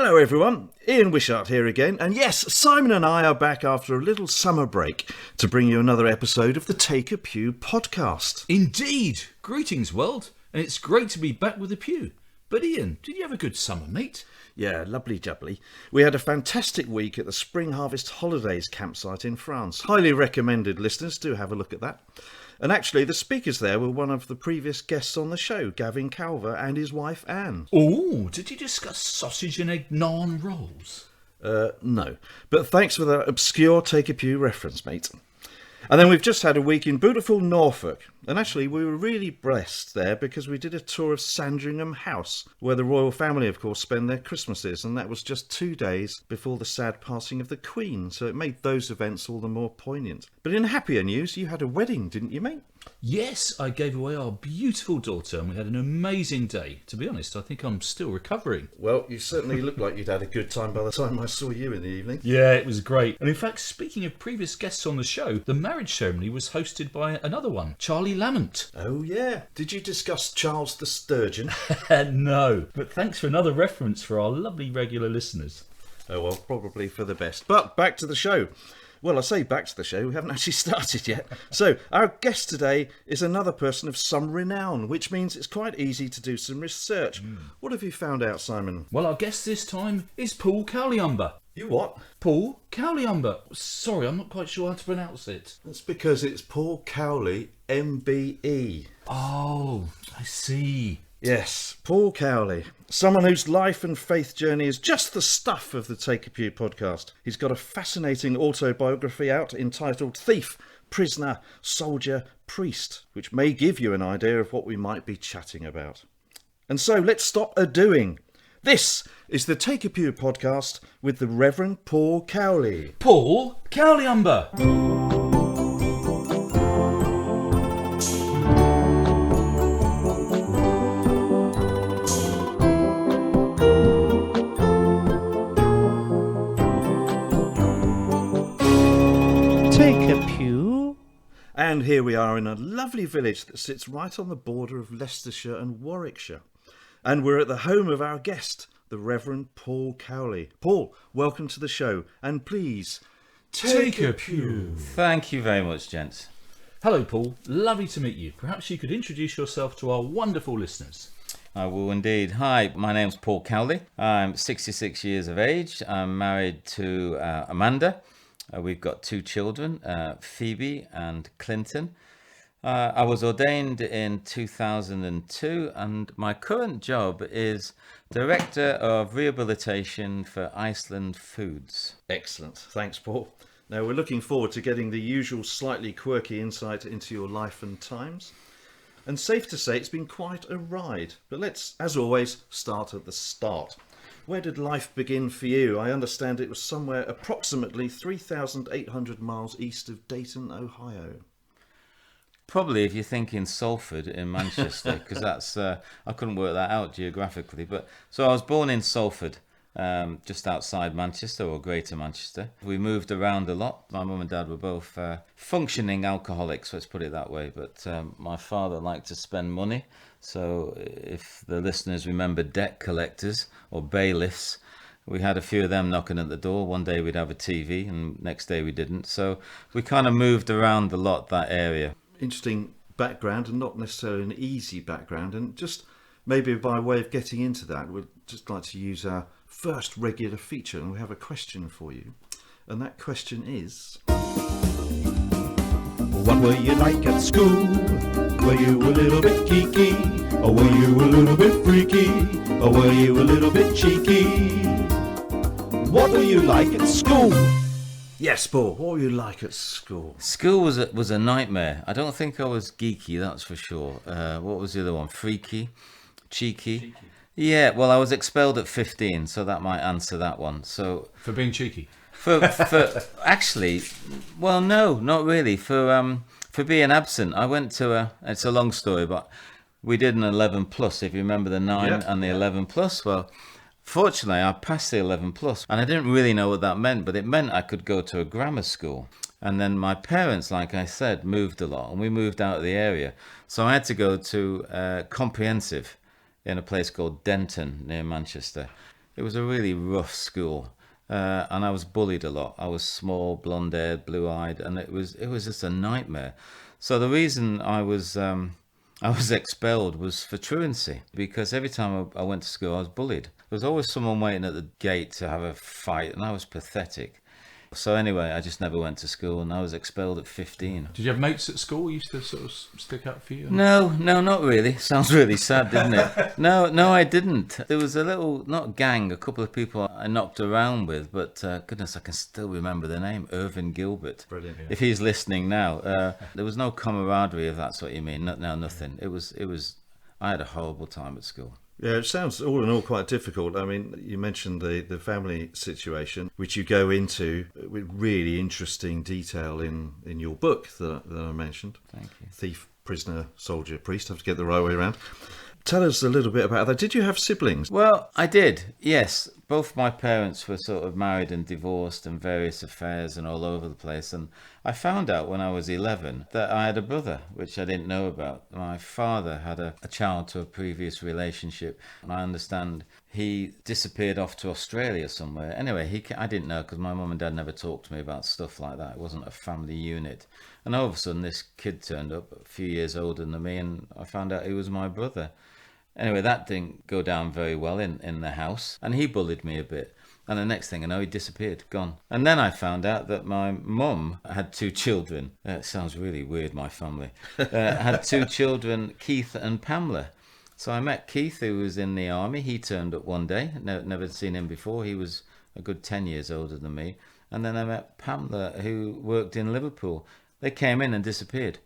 Hello everyone, Ian Wishart here again, and yes, Simon and I are back after a little summer break to bring you another episode of the Take a Pew podcast. Indeed! Greetings world, and it's great to be back with the Pew. But Ian, did you have a good summer, mate? Yeah, lovely jubbly. We had a fantastic week at the Spring Harvest Holidays campsite in France. Highly recommended, listeners, do have a look at that. And actually, the speakers there were one of the previous guests on the show, Gavin Calver and his wife Anne. Oh, did you discuss sausage and egg naan rolls? No. But thanks for that obscure Take a Pew reference, mate. And then we've just had a week in beautiful Norfolk. And actually, we were really blessed there because we did a tour of Sandringham House, where the royal family, of course, spend their Christmases. And that was just 2 days before the sad passing of the Queen. So it made those events all the more poignant. But in happier news, you had a wedding, didn't you, mate? Yes, I gave away our beautiful daughter and we had an amazing day. To be honest, I think I'm still recovering. Well, you certainly looked like you'd had a good time by the time I saw you in the evening. Yeah, it was great. And in fact, speaking of previous guests on the show, the marriage ceremony was hosted by another one, Charlie Lamont. Oh, yeah. Did you discuss Charles the Sturgeon? No, but thanks for another reference for our lovely regular listeners. Oh, well, probably for the best. But back to the show. Well, I say back to the show, we haven't actually started yet. So, our guest today is another person of some renown, which means it's quite easy to do some research. What have you found out, Simon? Well, our guest this time is Paul Cowley. You what? Paul Cowley. Sorry, I'm not quite sure how to pronounce it. That's because it's Paul Cowley, MBE. Oh, I see. Yes, Paul Cowley, someone whose life and faith journey is just the stuff of the Take a Pew podcast. He's got a fascinating autobiography out entitled Thief, Prisoner, Soldier, Priest, which may give you an idea of what we might be chatting about. And so let's stop a-doing. This is the Take a Pew podcast with the Reverend Paul Cowley. Paul Cowley. Take a pew. And here we are in a lovely village that sits right on the border of Leicestershire and Warwickshire. And we're at the home of our guest, the Reverend Paul Cowley. Paul, welcome to the show. And please, take a pew. Thank you very much, gents. Hello, Paul. Lovely to meet you. Perhaps you could introduce yourself to our wonderful listeners. I will indeed. Hi, my name's Paul Cowley. I'm 66 years of age. I'm married to Amanda. We've got 2 children, Phoebe and Clinton. I was ordained in 2002 and my current job is Director of Rehabilitation for Iceland Foods. Excellent. Thanks, Paul. Now, we're looking forward to getting the usual slightly quirky insight into your life and times. And safe to say, it's been quite a ride. But let's, as always, start at the start. Where did life begin for you? I understand it was somewhere approximately 3,800 miles east of Dayton, Ohio. Probably if you're thinking Salford in Manchester, because that's, I couldn't work that out geographically. But so I was born in Salford, just outside Manchester or Greater Manchester. We moved around a lot. My mum and dad were both functioning alcoholics, let's put it that way. But my father liked to spend money. So if the listeners remember debt collectors or bailiffs, we had a few of them knocking at the door. One day we'd have a TV and next day we didn't. So we kind of moved around a lot, that area. Interesting background and not necessarily an easy background. And just maybe by way of getting into that, we'd just like to use our first regular feature and we have a question for you. And that question is... What were you like at school? Were you a little bit geeky? Or were you a little bit freaky? Or were you a little bit cheeky? What were you like at school? Yes, Paul, what were you like at school? School was a nightmare. I don't think I was geeky, that's for sure. What was the other one? Freaky? Cheeky? Yeah, well, I was expelled at 15, so that might answer that one. So For being cheeky? For actually, well, no, not really. For being absent, I went to it's a long story, but we did an 11 plus, if you remember the 9 and the 11 plus. Well, fortunately, I passed the 11 plus, and I didn't really know what that meant, but it meant I could go to a grammar school. And then my parents, like I said, moved a lot, and we moved out of the area. So I had to go to comprehensive in a place called Denton near Manchester. It was a really rough school. And I was bullied a lot. I was small, blonde-haired, blue-eyed, and it was just a nightmare. So the reason I was expelled was for truancy, because every time I went to school I was bullied. There was always someone waiting at the gate to have a fight, and I was pathetic. So anyway, I just never went to school, and I was expelled at 15. Did you have mates at school who used to sort of stick up for you? No, not really. Sounds really sad, didn't it? No, I didn't. There was a little, not gang, a couple of people I knocked around with, but goodness, I can still remember the name, Irvin Gilbert. Brilliant. Yeah. If he's listening now, there was no camaraderie, if that's what you mean. No, nothing. It was. I had a horrible time at school. Yeah, it sounds all in all quite difficult. I mean, you mentioned the family situation, which you go into with really interesting detail in your book that I mentioned. Thank you. Thief, prisoner, soldier, priest. I have to get the right way around. Tell us a little bit about that. Did you have siblings? Well, I did, yes. Both my parents were sort of married and divorced and various affairs and all over the place. And I found out when I was 11 that I had a brother, which I didn't know about. My father had a child to a previous relationship. And I understand he disappeared off to Australia somewhere. Anyway, I didn't know, because my mum and dad never talked to me about stuff like that. It wasn't a family unit. And all of a sudden, this kid turned up, a few years older than me, and I found out he was my brother. Anyway, that didn't go down very well in the house, and he bullied me a bit. And the next thing I know, he disappeared, gone. And then I found out that my mum had 2 children. It sounds really weird, my family. Had 2 children, Keith and Pamela. So I met Keith, who was in the army. He turned up one day. Never seen him before. He was a good 10 years older than me. And then I met Pamela, who worked in Liverpool. They came in and disappeared.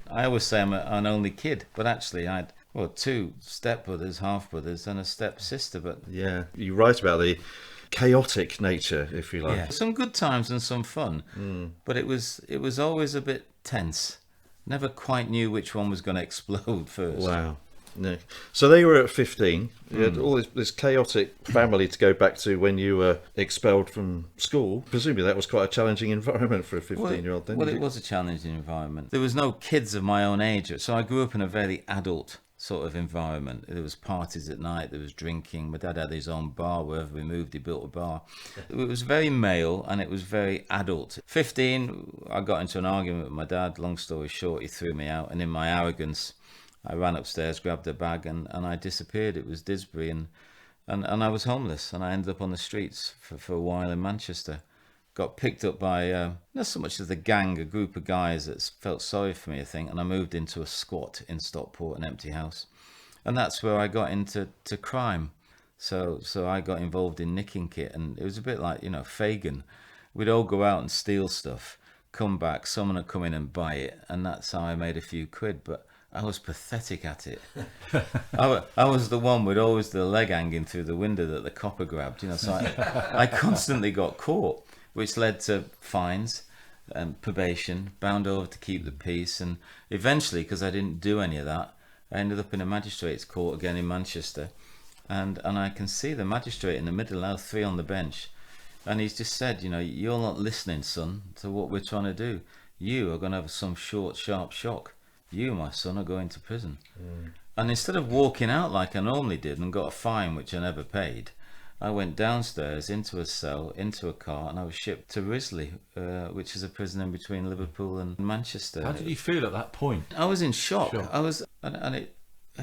I always say I'm an only kid, but actually I had 2 stepbrothers, half-brothers, and a stepsister. But Yeah, you write about the chaotic nature, if you like. yeah, some good times and some fun, but it was always a bit tense. Never quite knew which one was going to explode first. Wow. No. So they were at 15. You had all this chaotic family to go back to when you were expelled from school. Presumably that was quite a challenging environment for a 15-year-old then. Well, it was a challenging environment. There was no kids of my own age, so I grew up in a very adult sort of environment. There was parties at night, there was drinking. My dad had his own bar. Wherever we moved, he built a bar. It was very male and it was very adult. 15, I got into an argument with my dad. Long story short, he threw me out, and in my arrogance, I ran upstairs, grabbed a bag, and I disappeared. It was Disbury, and I was homeless, and I ended up on the streets for a while in Manchester. Got picked up by, not so much as a gang, a group of guys that felt sorry for me, I think, and I moved into a squat in Stockport, an empty house. And that's where I got into crime. So I got involved in nicking kit, and it was a bit like, Fagin. We'd all go out and steal stuff, come back, someone would come in and buy it, and that's how I made a few quid. But I was pathetic at it. I was the one with always the leg hanging through the window that the copper grabbed, so I constantly got caught, which led to fines and probation, bound over to keep the peace, and eventually, because I didn't do any of that, I ended up in a magistrate's court again in Manchester, and I can see the magistrate in the middle, now 3 on the bench, and he's just said, you're not listening, son, to what we're trying to do. You are going to have some short, sharp shock. You, my son, are going to prison. And instead of walking out like I normally did and got a fine, which I never paid, I went downstairs into a cell, into a car, and I was shipped to Risley, which is a prison in between Liverpool and Manchester. How did you feel at that point? I was in shock. And it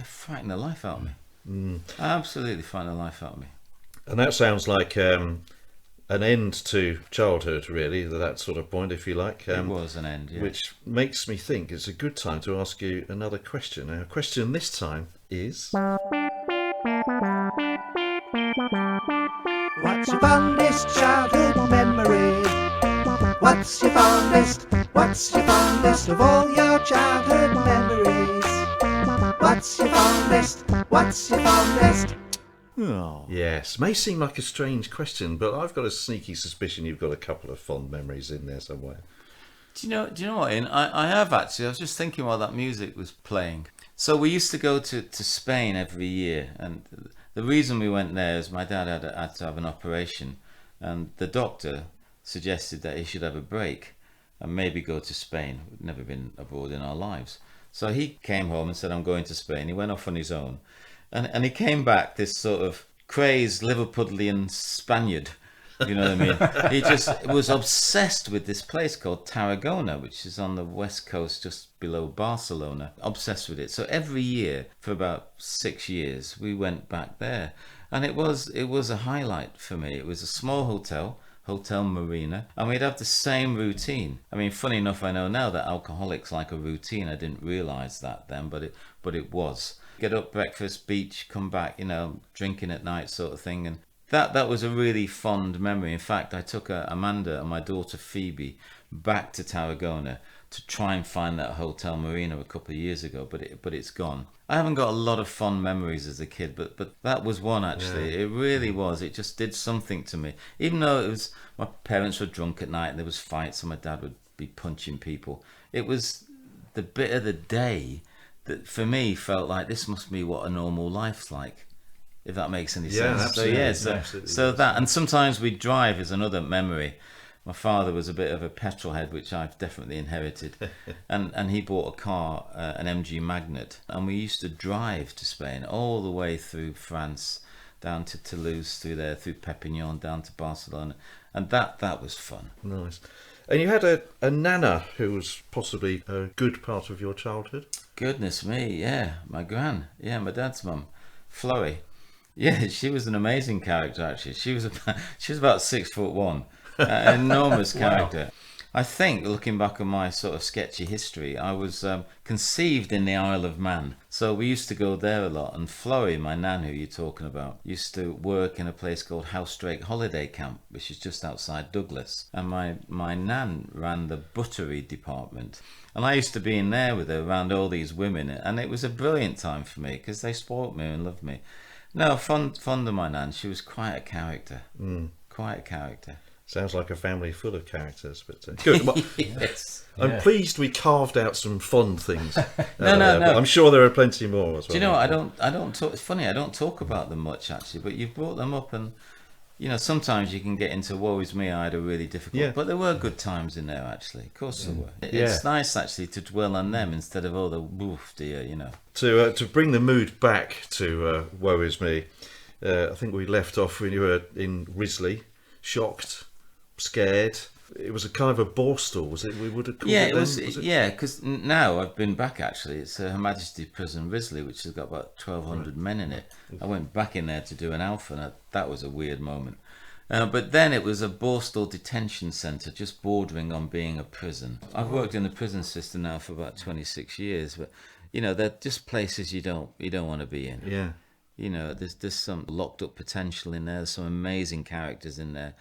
frightened the life out of me. Absolutely frightened the life out of me. And that sounds like an end to childhood, really, that sort of point, if you like. It was an end, yeah. Which makes me think it's a good time to ask you another question. Our question this time is... What's your fondest childhood memory? What's your fondest of all your childhood memories? What's your fondest? Oh. Yes, may seem like a strange question, but I've got a sneaky suspicion you've got a couple of fond memories in there somewhere. Do you know what, Ian? I have actually. I was just thinking while that music was playing. So we used to go to Spain every year, and the reason we went there is my dad had to have an operation, and the doctor suggested that he should have a break and maybe go to Spain. We'd never been abroad in our lives. So he came home and said, I'm going to Spain. He went off on his own. And he came back, this sort of crazed Liverpudlian Spaniard. You know what I mean? He just was obsessed with this place called Tarragona, which is on the west coast just below Barcelona. Obsessed with it. So every year for about 6 years, we went back there. And it was a highlight for me. It was a small hotel, Hotel Marina, and we'd have the same routine. I mean, funny enough, I know now that alcoholics like a routine. I didn't realise that then, but it was. Get up, breakfast, beach, come back, you know, drinking at night sort of thing. And that was a really fond memory. In fact, I took Amanda and my daughter Phoebe back to Tarragona to try and find that Hotel Marina a couple of years ago, but it's gone. I haven't got a lot of fond memories as a kid, but that was one actually. Yeah. It really was. It just did something to me. Even though it was, my parents were drunk at night and there was fights and my dad would be punching people. It was the bit of the day that for me felt like this must be what a normal life's like. If that makes any sense. Absolutely. So that, and sometimes we'd drive is another memory. My father was a bit of a petrol head, which I've definitely inherited, and he bought a car, an MG Magnet, and we used to drive to Spain all the way through France, down to Toulouse, through there, through Perpignan, down to Barcelona, and that was fun. Nice. And you had a nana who was possibly a good part of your childhood? Goodness me, yeah, my gran, yeah, my dad's mum, Florrie. Yeah, she was an amazing character actually. She was about 6'1", enormous character. Wow. I think looking back on my sort of sketchy history, I was conceived in the Isle of Man, so we used to go there a lot. And Florrie, my nan, who you're talking about, used to work in a place called Housedrake Holiday Camp, which is just outside Douglas. And my nan ran the buttery department, and I used to be in there with her around all these women, and it was a brilliant time for me because they spoilt me and loved me. No, fond of my nan. She was quite a character. Quite a character. Sounds like a family full of characters, but good. Well, yes. I'm pleased we carved out some fond things. No. But I'm sure there are plenty more as well. Do you know what? I don't talk. It's funny. I don't talk about them much actually, but you've brought them up, and you know sometimes you can get into woe is me. I had a really difficult, but there were good times in there actually. Of course there were. It's nice actually to dwell on them instead of all the woof dear, you know. To bring the mood back to woe is me, I think we left off when you were in Risley, shocked, scared. It was a kind of a borstal, was it? We would have called it. Was it? Yeah, because now I've been back actually. It's Her Majesty Prison Risley, which has got about 1,200 men in it. I went back in there to do an alpha, and that was a weird moment. But then it was a borstal detention centre, just bordering on being a prison. I've worked in the prison system now for about 26 years, but you know they're just places you don't want to be in. Yeah. You know, there's some locked up potential in there. There's some amazing characters in there.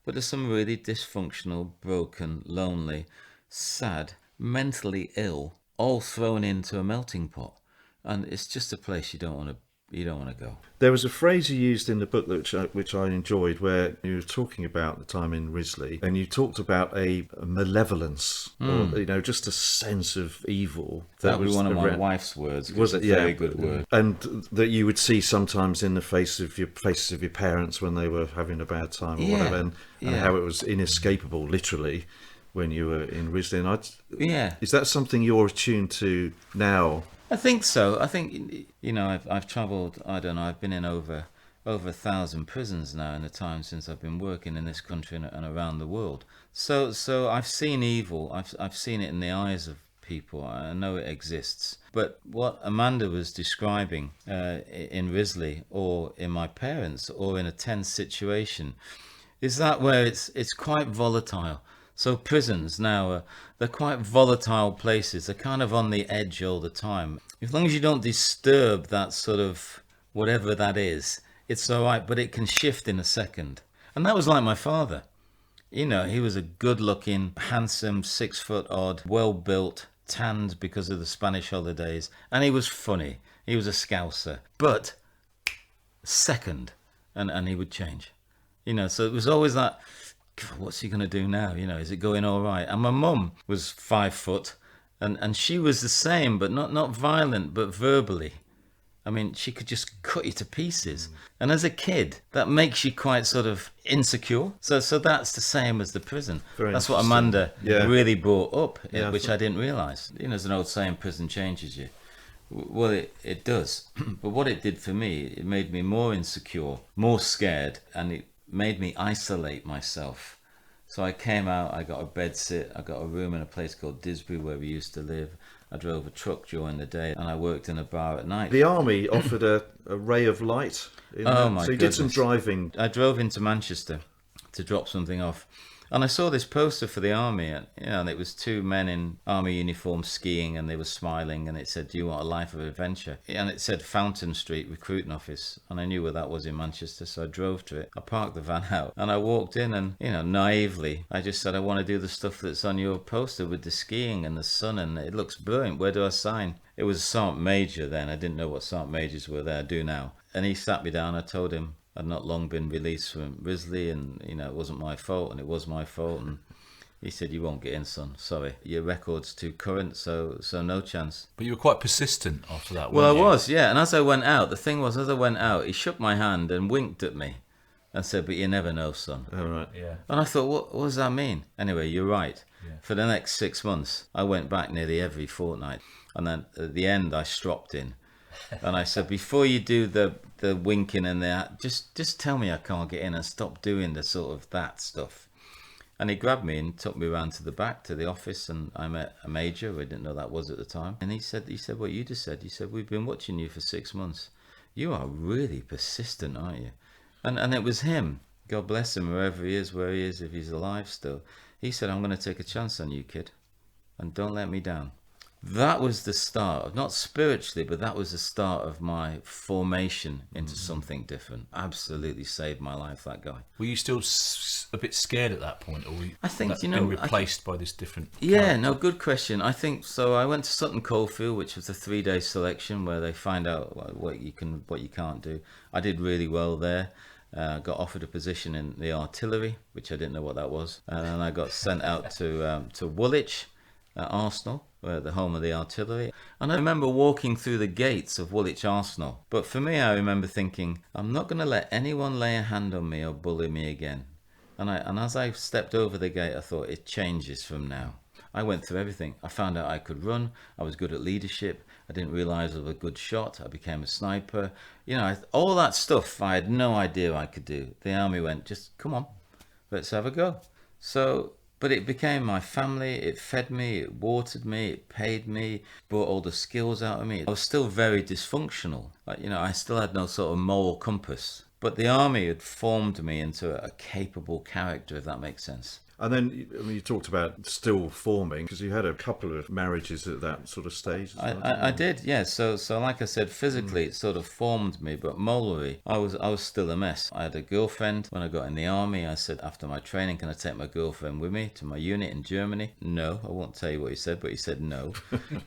But there's some really dysfunctional, broken, lonely, sad, mentally ill, all thrown into a melting pot, and it's just a place you don't want to go. There was a phrase you used in the book which I enjoyed, where you were talking about the time in Risley, and you talked about a malevolence, or you know, just a sense of evil. That was one of my wife's words. Was it? A very good word. And that you would see sometimes in the faces of your parents when they were having a bad time, or whatever, and how it was inescapable, literally, when you were in Risley. And is that something you're attuned to now? I think so. I think, you know, I've travelled, I don't know, I've been in over 1,000 prisons now in the time since I've been working in this country and around the world. So I've seen evil. I've seen it in the eyes of people. I know it exists. But what Amanda was describing in Risley, or in my parents, or in a tense situation, is that where it's quite volatile. So prisons now, they're quite volatile places. They're kind of on the edge all the time. As long as you don't disturb that sort of whatever that is, it's all right, but it can shift in a second. And that was like my father. You know, he was a good-looking, handsome, 6 foot odd, well-built, tanned because of the Spanish holidays, and he was funny. He was a Scouser. But second, and he would change. You know, so it was always that, what's he going to do now? You know, is it going all right? And my mum was 5 foot, and she was the same, but not violent, but verbally. I mean, she could just cut you to pieces. And as a kid, that makes you quite sort of insecure. So that's the same as the prison. That's what Amanda really brought up, which I didn't realise. You know, there's an old saying, prison changes you. Well, it does. But what it did for me, it made me more insecure, more scared, and it made me isolate myself. So I came out, I got a bed sit, I got a room in a place called Disbury where we used to live. I drove a truck during the day and I worked in a bar at night. The army offered a ray of light. My So you did some goodness. driving. I drove into Manchester to drop something off. And I saw this poster for the army, and it was two men in army uniform skiing, and they were smiling, and it said, "Do you want a life of adventure?" And it said Fountain Street Recruiting Office, and I knew where that was in Manchester, so I drove to it. I parked the van out, and I walked in, and naively, I just said, "I want to do the stuff that's on your poster with the skiing and the sun, and it looks brilliant. Where do I sign?" It was a Sergeant Major then. I didn't know what Sergeant Majors were there. I do now. And he sat me down. I told him I'd not long been released from Risley, and it wasn't my fault, and it was my fault. And he said, "You won't get in, son. Sorry, your record's too current, so no chance." But you were quite persistent after that. Well, I weren't you? was, yeah. And as I went out, the thing was, as I went out, he shook my hand and winked at me, and said, "But you never know, son." All right. Yeah. And I thought, what does that mean? Anyway, you're right. Yeah. For the next 6 months, I went back nearly every fortnight, and then at the end, I stropped in. And I said, "Before you do the winking and that, just tell me I can't get in and stop doing the sort of that stuff." And he grabbed me and took me around to the back to the office, and I met a major who I didn't know that was at the time. And he said what you just said. He said, "We've been watching you for 6 months. You are really persistent, aren't you?" And it was him. God bless him, wherever he is, where he is, if he's alive still. He said, "I'm going to take a chance on you, kid, and don't let me down." That was the start, not spiritually, but that was the start of my formation into something different. Absolutely saved my life, that guy. Were you still a bit scared at that point, or were you I think, been replaced by this different? Yeah, character? no, good question. I think so. I went to Sutton Coldfield, which was a 3-day selection where they find out what you can, what you can't do. I did really well there. Got offered a position in the artillery, which I didn't know what that was, and then I got sent out to Woolwich at Arsenal, the home of the artillery. And I remember walking through the gates of Woolwich Arsenal. But for me, I remember thinking, I'm not going to let anyone lay a hand on me or bully me again. And as I stepped over the gate, I thought, it changes from now. I went through everything. I found out I could run. I was good at leadership. I didn't realise I was a good shot. I became a sniper. All that stuff I had no idea I could do. The army went, "Just come on, let's have a go." But it became my family. It fed me, it watered me, it paid me, brought all the skills out of me. I was still very dysfunctional. I still had no sort of moral compass. But the army had formed me into a capable character, if that makes sense. And then you talked about still forming, because you had a couple of marriages at that sort of stage. I did, yeah. So like I said, physically it sort of formed me, but morally I was still a mess. I had a girlfriend when I got in the army. I said after my training, "Can I take my girlfriend with me to my unit in Germany?" "No." I won't tell you what he said, but he said no.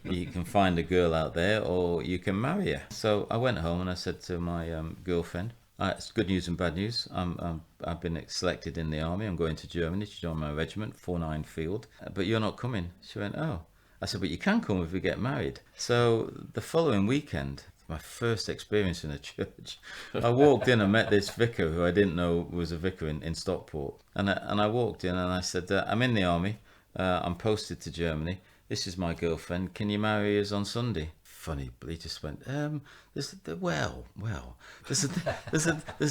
"You can find a girl out there, or you can marry her." So I went home and I said to my girlfriend, it's good news and bad news. I've been selected in the army. I'm going to Germany to join my regiment, 49 Field. But you're not coming. She went, "Oh." I said, "But you can come if we get married." So the following weekend, my first experience in a church, I walked in and met this vicar who I didn't know was a vicar in Stockport. And I walked in and I said, "I'm in the army. I'm posted to Germany. This is my girlfriend. Can you marry us on Sunday?" Funny, but he just went, there's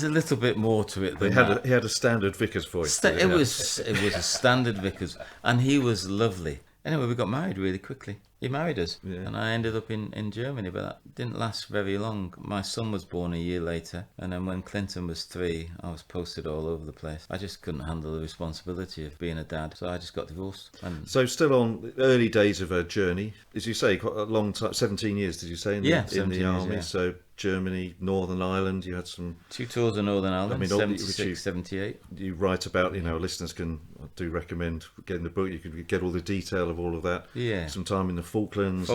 a little bit more to it than that. He had a standard vicar's voice. It was a standard vicar's, and he was lovely. Anyway, we got married really quickly. He married us, and I ended up in Germany, but that didn't last very long. My son was born a year later, and then when Clinton was 3, I was posted all over the place. I just couldn't handle the responsibility of being a dad, so I just got divorced. So still on early days of a journey, as you say, quite a long time, 17 years, did you say, in the army? Years. So Germany, Northern Ireland, you had some... 2 tours of Northern Ireland, 76, 78. You write about, listeners I do recommend getting the book. You can get all the detail of all of that. Yeah. Some time in the Falklands.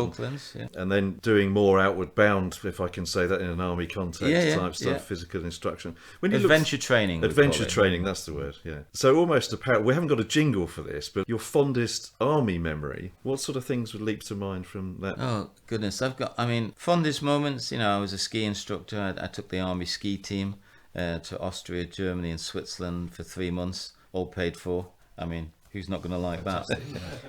Yeah. And then doing more outward bound, if I can say that in an army context, type stuff, physical instruction. When you Adventure training. Adventure training, that's the word, yeah. So almost we haven't got a jingle for this, but your fondest army memory, what sort of things would leap to mind from that? Oh, goodness. Fondest moments, I was a ski instructor. I took the army ski team to Austria, Germany and Switzerland for 3 months, all paid for. Who's not going to like that?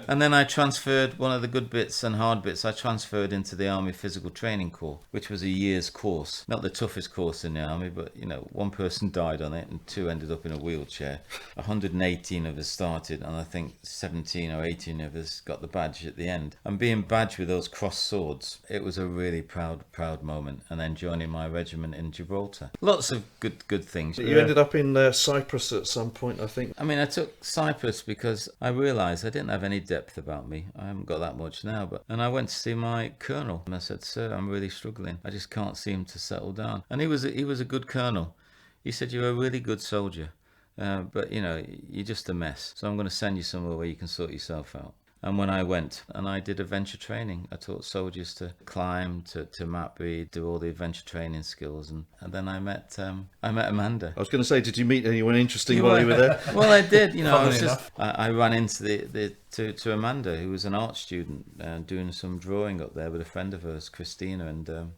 And then I transferred one of the good bits and hard bits. I transferred into the Army Physical Training Corps, which was a year's course. Not the toughest course in the Army, but, you know, one person died on it and 2 ended up in a wheelchair. 118 of us started, and I think 17 or 18 of us got the badge at the end. And being badged with those crossed swords, it was a really proud moment. And then joining my regiment in Gibraltar. Lots of good things. You ended up in Cyprus at some point, I think. I mean, I took Cyprus because I realised I didn't have any depth about me. I haven't got that much now. And I went to see my colonel and I said, "Sir, I'm really struggling. I just can't seem to settle down." And he was a good colonel. He said, "You're a really good soldier, but, you know, you're just a mess. So I'm going to send you somewhere where you can sort yourself out." And when I went and I did adventure training, I taught soldiers to climb, to map read, do all the adventure training skills, and then I met Amanda. I was going to say, did you meet anyone interesting while you were there? Well, I did. You know, I ran into to Amanda, who was an art student, doing some drawing up there with a friend of hers, Christina, and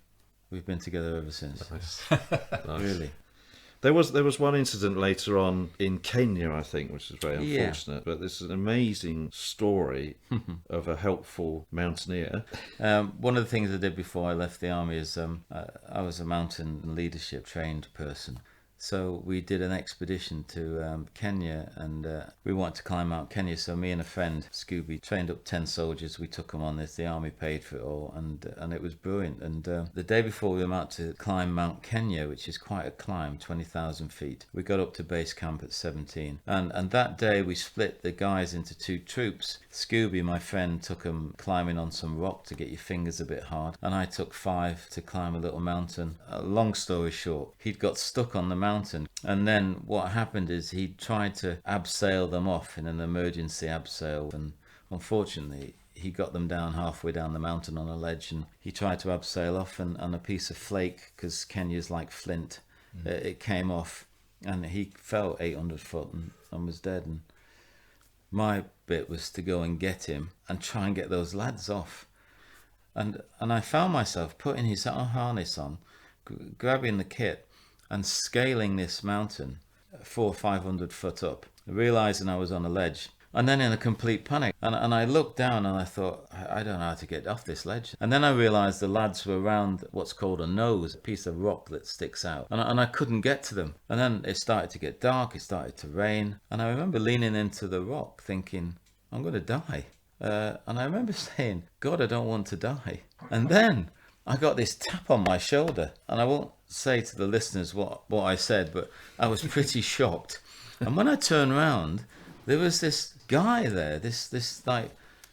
we've been together ever since. Nice. Really. There was one incident later on in Kenya, I think, which is very unfortunate. But this is an amazing story of a helpful mountaineer. One of the things I did before I left the army is I was a mountain leadership trained person. So we did an expedition to Kenya, and we wanted to climb Mount Kenya. So me and a friend, Scooby, trained up 10 soldiers. We took them on this. The army paid for it all, and it was brilliant. And the day before we were about to climb Mount Kenya, which is quite a climb, 20,000 feet, we got up to base camp at 17. And that day we split the guys into 2 troops. Scooby, my friend, took them climbing on some rock to get your fingers a bit hard, and I took 5 to climb a little mountain. Long story short, he'd got stuck on the mountain, and then what happened is he tried to abseil them off in an emergency abseil, and unfortunately he got them down halfway down the mountain on a ledge, and he tried to abseil off, and a piece of flake, because Kenya's like flint, it came off, and he fell 800 foot and was dead. And my bit was to go and get him and try and get those lads off, and I found myself putting his harness on, grabbing the kit and scaling this mountain 400 or 500 foot up, realising I was on a ledge, and then in a complete panic. And I looked down and I thought, I don't know how to get off this ledge. And then I realised the lads were around what's called a nose, a piece of rock that sticks out. And I couldn't get to them. And then it started to get dark, it started to rain. And I remember leaning into the rock thinking, I'm going to die. And I remember saying, God, I don't want to die. And then I got this tap on my shoulder, and I won't say to the listeners what I said, but I was pretty shocked. And when I turned around, there was this guy there, this like,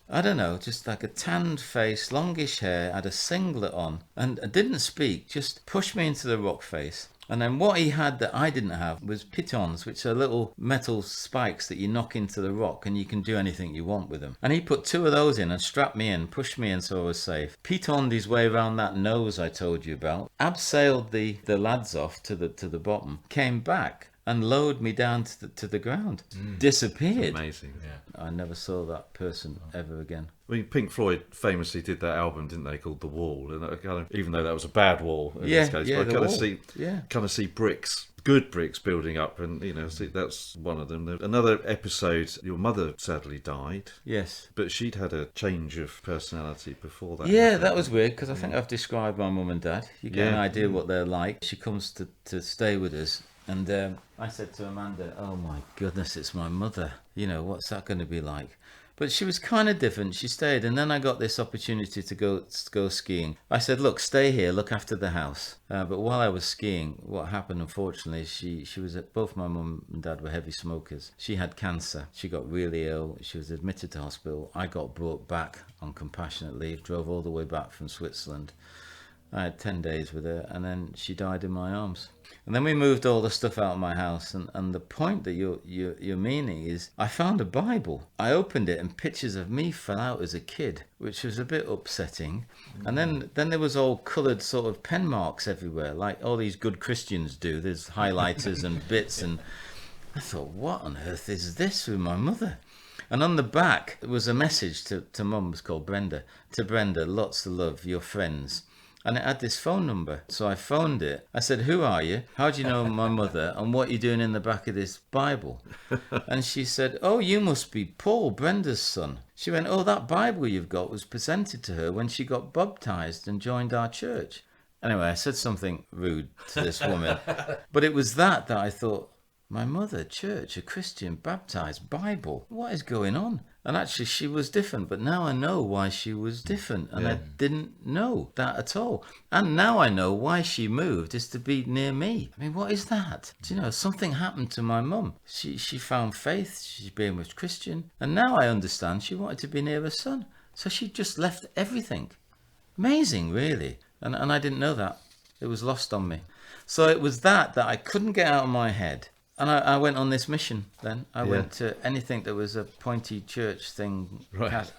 I don't know, just like a tanned face, longish hair, had a singlet on, and didn't speak, just pushed me into the rock face. And then what he had that I didn't have was pitons, which are little metal spikes that you knock into the rock, and you can do anything you want with them. And he put 2 of those in and strapped me in, pushed me in so I was safe. Pitoned his way around that nose I told you about, abseiled the lads off to the bottom, came back and lowered me down to the ground. Disappeared. Amazing. Yeah. I never saw that person ever again. I mean, Pink Floyd famously did that album, didn't they, called The Wall? And I kind of, even though that was a bad wall in this case, but I kind of see bricks, good bricks building up, and you know, see, that's one of them. Another episode, your mother sadly died. Yes. But she'd had a change of personality before that. Yeah, that was weird, because I think I've described my mum and dad. You get an idea what they're like. She comes to stay with us. And I said to Amanda, oh my goodness, it's my mother. You know, what's that going to be like? But she was kind of different. She stayed, and then I got this opportunity to go skiing. I said, look, stay here, look after the house. But while I was skiing, what happened, unfortunately, she was both my mum and dad were heavy smokers. She had cancer. She got really ill. She was admitted to hospital. I got brought back on compassionate leave, drove all the way back from Switzerland. I had 10 days with her, and then she died in my arms. And then we moved all the stuff out of my house, and the point that you're meaning is I found a Bible. I opened it and pictures of me fell out as a kid, which was a bit upsetting. And then there was all coloured sort of pen marks everywhere, like all these good Christians do. There's highlighters and bits, and I thought, what on earth is this with my mother? And on the back, there was a message to Mum, was called Brenda. To Brenda, lots of love, your friends. and it had this phone number. So I phoned it. I said, "Who are you? How do you know my mother? And what are you doing in the back of this Bible?" And she said, "Oh, you must be Paul, Brenda's son." She went, "Oh, that Bible you've got was presented to her when she got baptized and joined our church." Anyway, I said something rude to this woman. But it was that I thought, my mother, church, a Christian, baptized, Bible. What is going on? And actually, she was different. But now I know why she was different. And I didn't know that at all. And now I know why she moved is to be near me. I mean, what is that? Do you know, something happened to my mum. She found faith. She's been with Christian. And now I understand she wanted to be near her son. So she just left everything. Amazing, really. And I didn't know that. It was lost on me. So it was that I couldn't get out of my head. And I went on this mission then. I went to anything that was a pointy church thing. Right.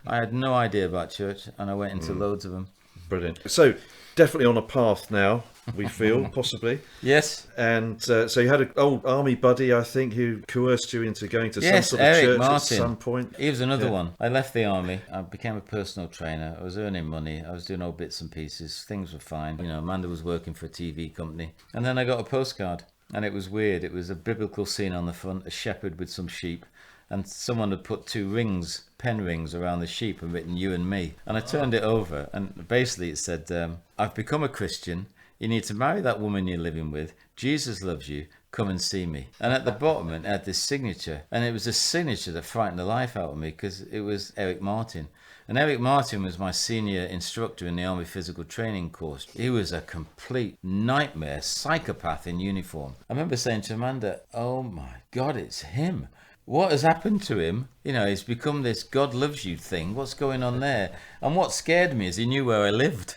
I had no idea about church, and I went into loads of them. Brilliant. So definitely on a path now, we feel, possibly. Yes. And so you had an old army buddy, I think, who coerced you into going to some sort of Eric church Martin. at some point. He was another one. I left the army. I became a personal trainer. I was earning money. I was doing all bits and pieces. Things were fine. You know, Amanda was working for a TV company. And then I got a postcard. And it was weird. It was a biblical scene on the front, a shepherd with some sheep. And someone had put 2 rings, pen rings, around the sheep and written "you and me." And I turned it over, and basically it said, "I've become a Christian. You need to marry that woman you're living with. Jesus loves you. Come and see me." And at the bottom it had this signature. And it was a signature that frightened the life out of me because it was Eric Martin. And Eric Martin was my senior instructor in the Army Physical Training course. He was a complete nightmare, psychopath in uniform. I remember saying to Amanda, "Oh my God, it's him. What has happened to him? You know, he's become this God loves you thing. What's going on there?" And what scared me is he knew where I lived.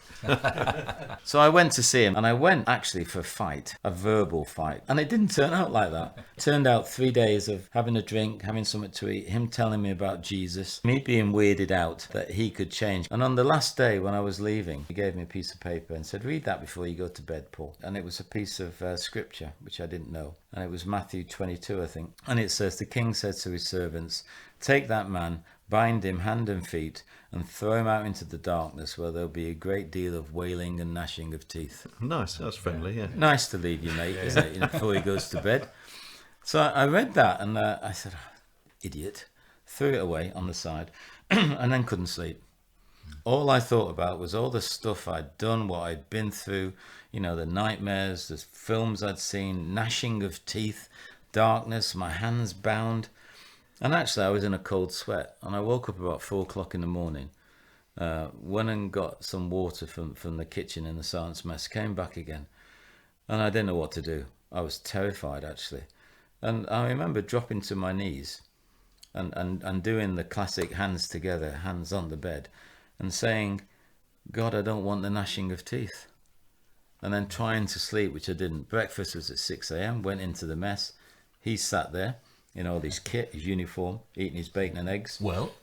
So I went to see him, and I went actually for a fight, a verbal fight. And it didn't turn out like that. It turned out 3 days of having a drink, having something to eat, him telling me about Jesus, me being weirded out that he could change. And on the last day when I was leaving, he gave me a piece of paper and said, "Read that before you go to bed, Paul." And it was a piece of scripture, which I didn't know. And it was Matthew 22, I think. And it says, "The king said to his servants, 'Take that man, bind him hand and feet, and throw him out into the darkness where there'll be a great deal of wailing and gnashing of teeth.'" Nice. That's friendly, yeah. Nice to leave your mate, isn't it, you know, before he goes to bed. So I read that, and I said, "Idiot," threw it away on the side, and then couldn't sleep. All I thought about was all the stuff I'd done, what I'd been through, you know, the nightmares, the films I'd seen, gnashing of teeth, darkness, my hands bound. And actually, I was in a cold sweat, and I woke up about 4 o'clock in the morning, went and got some water from the kitchen in the sergeant's mess, came back again, and I didn't know what to do. I was terrified, actually. And I remember dropping to my knees and doing the classic hands together, hands on the bed, and saying, "God, I don't want the gnashing of teeth." And then trying to sleep, which I didn't. Breakfast was at 6 a.m, went into the mess. He sat there in all his kit, his uniform, eating his bacon and eggs. Well.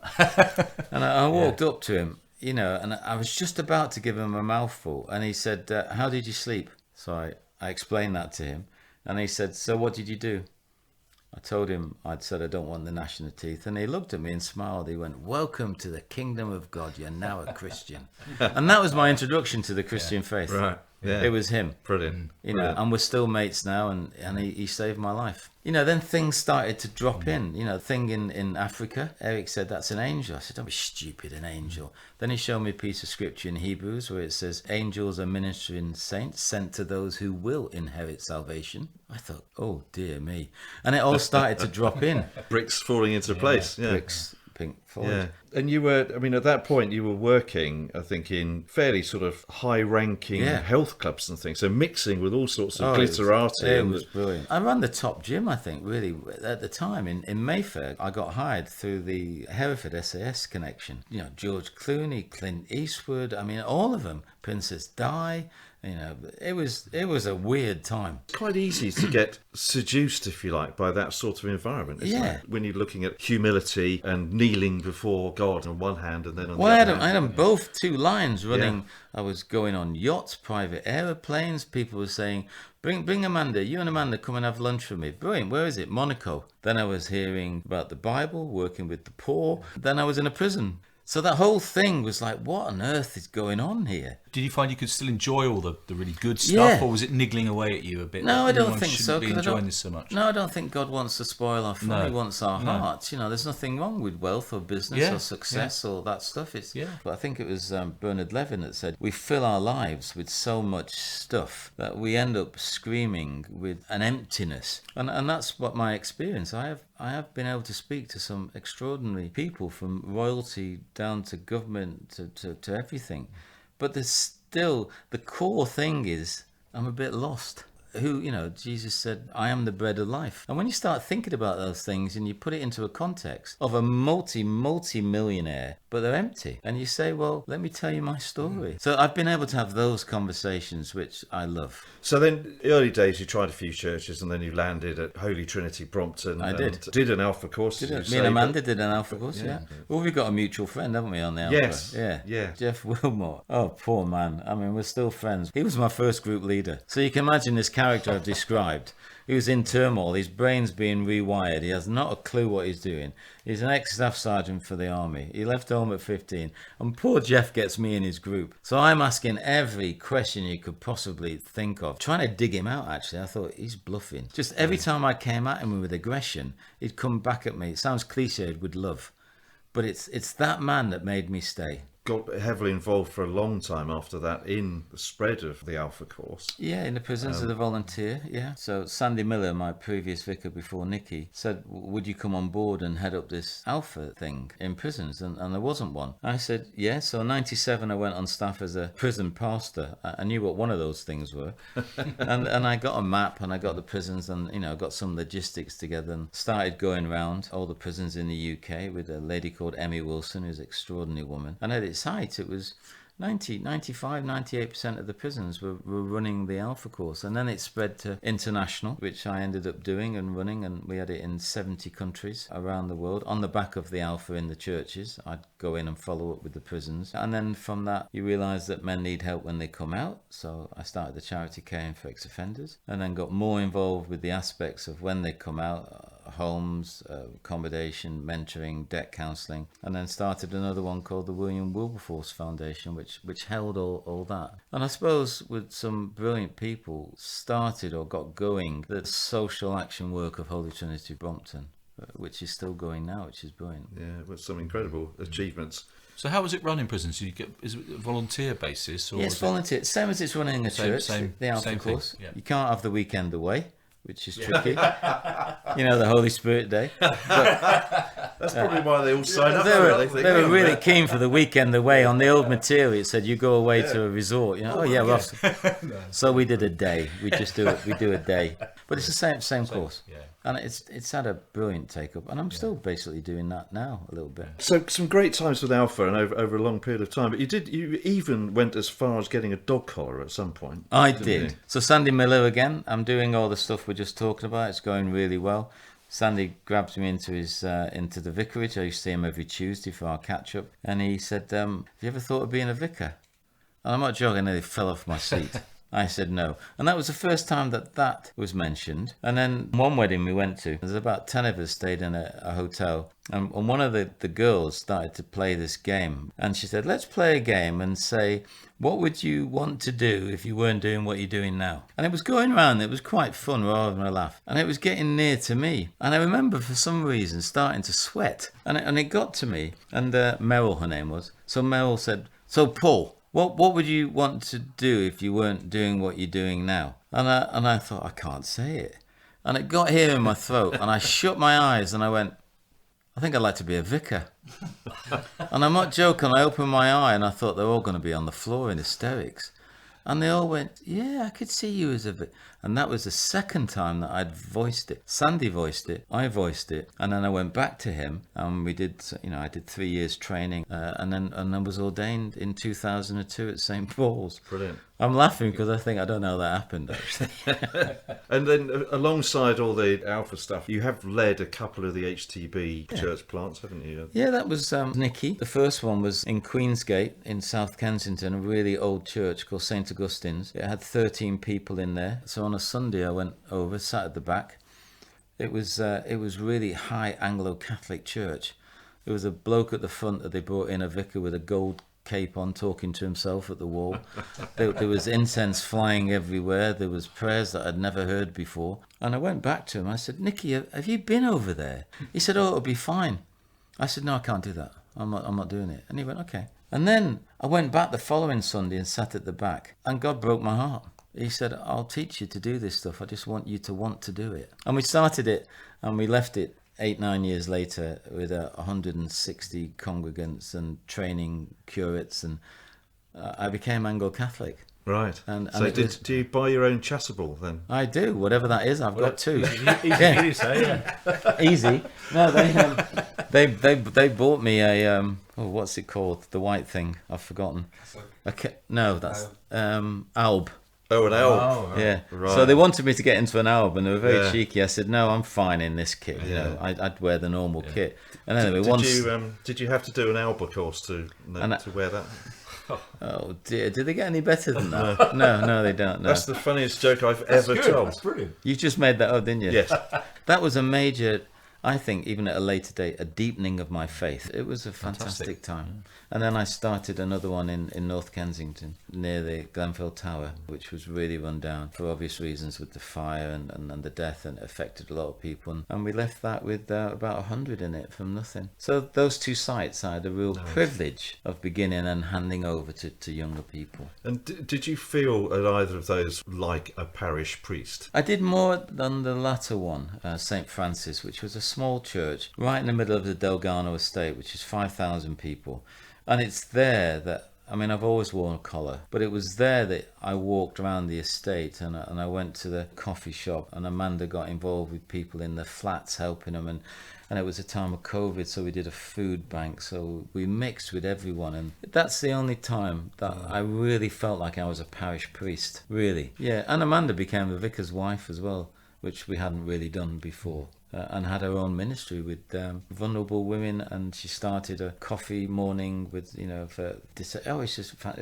And I walked up to him, you know, and I was just about to give him a mouthful. And he said, "How did you sleep?" So I explained that to him. And he said, "So what did you do?" I told him I'd said I don't want the gnashing of teeth. And he looked at me and smiled. He went, "Welcome to the kingdom of God. You're now a Christian." And that was my introduction to the Christian faith. Right. Yeah. It was him. Brilliant. You know, and we're still mates now, and he saved my life. You know, then things started to drop in. You know, thing in Africa, Eric said, "That's an angel." I said, "Don't be stupid, an angel." Then he showed me a piece of scripture in Hebrews where it says, "Angels are ministering saints sent to those who will inherit salvation." I thought, oh dear me. And it all started to drop in. Bricks falling into place. Yeah. Bricks, pink forward. Yeah. And you were, I mean, at that point, you were working, I think, in fairly sort of high-ranking health clubs and things. So mixing with all sorts of glitterati. It was brilliant. I ran the top gym, I think, really, at the time. In Mayfair, I got hired through the Hereford SAS connection. You know, George Clooney, Clint Eastwood, I mean, all of them. Princess Di. You know, it was a weird time. It's quite easy to get seduced, if you like, by that sort of environment, isn't it? When you're looking at humility and kneeling before God on one hand and then on the other hand. I had them both, 2 lines running. Yeah. I was going on yachts, private aeroplanes. People were saying, bring Amanda, you and Amanda come and have lunch with me. Brilliant, where is it? Monaco. Then I was hearing about the Bible, working with the poor. Then I was in a prison. So that whole thing was like, what on earth is going on here? Did you find you could still enjoy all the really good stuff, Yeah. or was it niggling away at you a bit? No, that I don't everyone think shouldn't so. Be 'Cause I enjoying don't- this so much. No, I don't think God wants to spoil our fun. No. He wants our No. hearts. You know, there's nothing wrong with wealth or business Yeah, or success or that stuff. It's, Yeah. But I think it was Bernard Levin that said, we fill our lives with so much stuff that we end up screaming with an emptiness. And that's what my experience. I have been able to speak to some extraordinary people, from royalty down to government to everything. But there's still, the core thing is, I'm a bit lost. Jesus said, I am the bread of life. And when you start thinking about those things and you put it into a context of a multi-millionaire, but they're empty, and you say, well, let me tell you my story. So I've been able to have those conversations, which I love. So then, early days, you tried a few churches, and then you landed at Holy Trinity Brompton. I and did. Did an Alpha course. Me as you and say, Amanda did an Alpha course, yeah. Well, we've got a mutual friend, haven't we, on the Alpha? Yes, Yeah. yeah. Jeff Wilmot. Oh, poor man. I mean, we're still friends. He was my first group leader. So you can imagine this character I've described. He was in turmoil. His brain's being rewired. He has not a clue what he's doing. He's an ex-staff sergeant for the army. He left home at 15. And poor Jeff gets me in his group. So I'm asking every question you could possibly think of. Trying to dig him out, actually. I thought, he's bluffing. Just every time I came at him with aggression, he'd come back at me. It sounds cliched, with love. But it's that man that made me stay. Got heavily involved for a long time after that in the spread of the Alpha course. Yeah, in the prisons as a volunteer, yeah. So Sandy Miller, my previous vicar before Nicky, said, would you come on board and head up this Alpha thing in prisons? And there wasn't one. I said, yeah. So in 97, I went on staff as a prison pastor. I knew what one of those things were. and I got a map, and I got the prisons, and, got some logistics together, and started going around all the prisons in the UK with a lady called Emmy Wilson, who's an extraordinary woman. And at its height, it was 98% of the prisons were running the Alpha course. And then it spread to international, which I ended up doing and running, and we had it in 70 countries around the world on the back of the Alpha in the churches. I'd go in and follow up with the prisons. And then from that, you realise that men need help when they come out. So I started the charity Caring for Ex-Offenders, and then got more involved with the aspects of when they come out, homes, accommodation, mentoring, debt counselling, and then started another one called the William Wilberforce Foundation, which held all that. And I suppose with some brilliant people started or got going the social action work of Holy Trinity Brompton, which is still going now, which is brilliant. Yeah, with some incredible achievements. So how was it run in prisons? Is it a volunteer basis? Or Yeah, it's volunteer. Same as it's running a church, the Alpha same course. thing, yeah. You can't have the weekend away, which is tricky. The Holy Spirit Day. That's probably why they all sign up They for it. were, They think, they were "Oh, really man." keen for the weekend away. On the old material, it said you go away to a resort. We're off. So we did a day. We just do it. We do a day, but it's the same course. Yeah. And it's had a brilliant take up, and I'm still basically doing that now a little bit. So some great times with Alpha and over a long period of time. But you even went as far as getting a dog collar at some point. I didn't did. you? So Sandy Miller again. I'm doing all the stuff we're just talking about. It's going really well. Sandy grabs me into the vicarage. I used to see him every Tuesday for our catch up, and he said, "Have you ever thought of being a vicar?" And I'm not joking. I nearly fell off my seat. I said no. And that was the first time that was mentioned. And then one wedding we went to, there's about 10 of us stayed in a hotel. And one of the girls started to play this game. And she said, let's play a game and say, what would you want to do if you weren't doing what you're doing now? And it was going around. It was quite fun. We were all having a laugh. And it was getting near to me. And I remember for some reason starting to sweat. And it got to me. And Meryl, her name was. So Meryl said, so Paul, what would you want to do if you weren't doing what you're doing now? And I thought, I can't say it. And it got here in my throat, and I shut my eyes and I went, I think I'd like to be a vicar. And I'm not joking, I opened my eye and I thought they're all going to be on the floor in hysterics. And they all went, yeah, I could see you as a vicar. And that was the second time that I'd voiced it. Sandy voiced it, I voiced it, and then I went back to him, and we did, I did 3 years training, and then was ordained in 2002 at St. Paul's. Brilliant. I'm laughing because I don't know that happened, actually. And then alongside all the Alpha stuff, you have led a couple of the HTB church plants, haven't you? Yeah, that was Nicky. The first one was in Queensgate in South Kensington, a really old church called St. Augustine's. It had 13 people in there. So on a Sunday I went over, sat at the back. It was really high Anglo-Catholic church. There was a bloke at the front that they brought in, a vicar with a gold cape on, talking to himself at the wall. There was incense flying everywhere. There was prayers that I'd never heard before. And I went back to him. I said, Nicky, have you been over there? He said, oh, it'll be fine. I said, no, I can't do that. I'm not doing it. And he went, okay. And then I went back the following Sunday and sat at the back, and God broke my heart. He said, I'll teach you to do this stuff. I just want you to want to do it. And we started it, and we left it 8-9 years later with 160 congregants and training curates, and I became Anglo-Catholic. Right. And so do you buy your own chasuble then? I do, whatever that is. I've got two. Easy to say, yeah. Easy. No, they bought me a what's it called? The white thing. I've forgotten. No, that's alb. Oh, an alb. Oh, right. Yeah. Right. So they wanted me to get into an alb, and they were very Yeah. cheeky. I said, no, I'm fine in this kit. You know, I'd wear the normal kit. And anyway, Did you have to do an alba course to wear that? Oh dear, do they get any better than that? No, they don't. No. That's the funniest joke I've ever told. That's brilliant. You just made that up, didn't you? Yes. That was a major, I think, even at a later date, a deepening of my faith. It was a fantastic time. And then I started another one in North Kensington, near the Glenville Tower, which was really run down for obvious reasons with the fire and the death, and it affected a lot of people. And we left that with about 100 in it from nothing. So those two sites, I had a real privilege of beginning and handing over to younger people. And did you feel at either of those like a parish priest? I did more than the latter one, St. Francis, which was a small church right in the middle of the Delgado estate, which is 5,000 people. And it's there that, I mean, I've always worn a collar, but it was there that I walked around the estate, and I went to the coffee shop, and Amanda got involved with people in the flats, helping them, and it was a time of COVID, so we did a food bank, so we mixed with everyone, and that's the only time that I really felt like I was a parish priest, really. Yeah, and Amanda became the vicar's wife as well, which we hadn't really done before. And had her own ministry with vulnerable women, and she started a coffee morning with, it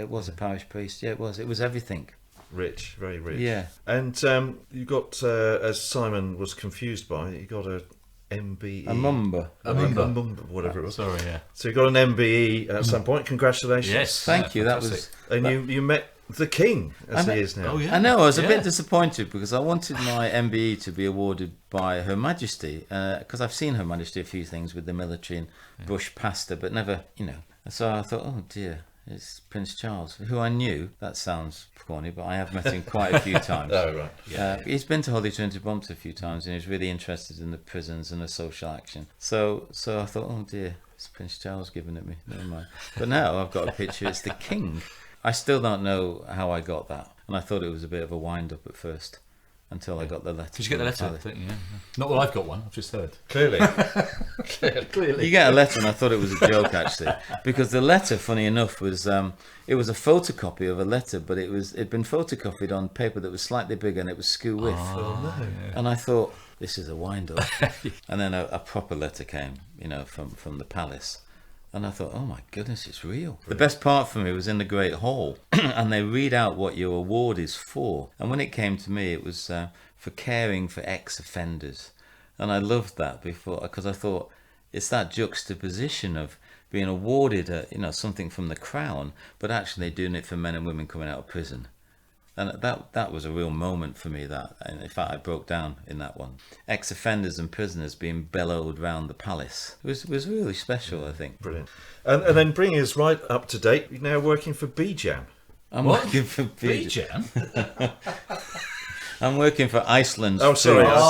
was a parish priest. Yeah, it was everything. Rich, very rich. Yeah. And you got, as Simon was confused by, you got a MBE. A mumba. Whatever it was. Sorry, yeah. So you got an MBE at some point. Congratulations. Yes. Thank you. Fantastic. And you met the king, as he is now. Oh, yeah. I know, I was a bit disappointed because I wanted my MBE to be awarded by Her Majesty, because I've seen Her Majesty a few things with the military and brushed past her, but never, So I thought, oh dear, it's Prince Charles, who I knew. That sounds corny, but I have met him quite a few times. Oh, right. Yeah. He's been to Holy Trinity Bumps a few times, and he's really interested in the prisons and the social action. So I thought, oh dear, it's Prince Charles giving it me. Never mind. But now I've got a picture, it's the king. I still don't know how I got that, and I thought it was a bit of a wind-up at first, until I got the letter. Did you get the letter? Yeah. Not that I've got one, I've just heard. Clearly. You get a letter, and I thought it was a joke, actually, because the letter, funny enough, was it was a photocopy of a letter, but it'd been photocopied on paper that was slightly bigger, and it was skew width. And I thought, this is a wind-up. And then a proper letter came, from the palace. And I thought, oh my goodness, it's real. The best part for me was in the Great Hall, and they read out what your award is for. And when it came to me, it was for caring for ex-offenders. And I loved that before, because I thought it's that juxtaposition of being awarded something from the crown, but actually doing it for men and women coming out of prison. And that was a real moment for me. And in fact, I broke down in that one. Ex-offenders and prisoners being bellowed round the palace. It was really special, I think. Brilliant. And then bringing us right up to date, you're now working for BJAM. I'm working for BJAM? I'm working for Iceland Oh, sorry. Foods.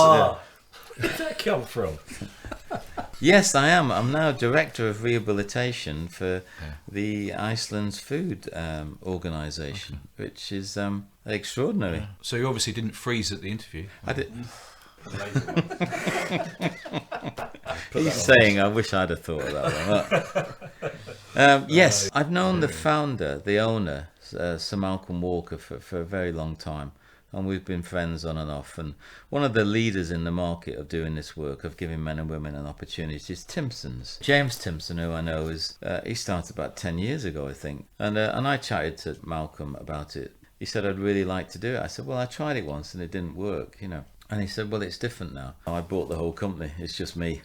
Where did that come from? Yes, I am. I'm now Director of Rehabilitation for the Iceland Foods organisation, which is extraordinary. Yeah. So you obviously didn't freeze at the interview. I did. He's saying, I wish I'd have thought of that one. Yes, I've known the founder, the owner, Sir Malcolm Walker, for a very long time. And we've been friends on and off. And one of the leaders in the market of doing this work, of giving men and women an opportunity, is Timpson's. James Timpson, who I know, he started about 10 years ago, I think. And I chatted to Malcolm about it. He said, I'd really like to do it. I said, well, I tried it once and it didn't work, And he said, well, it's different now. I bought the whole company. It's just me.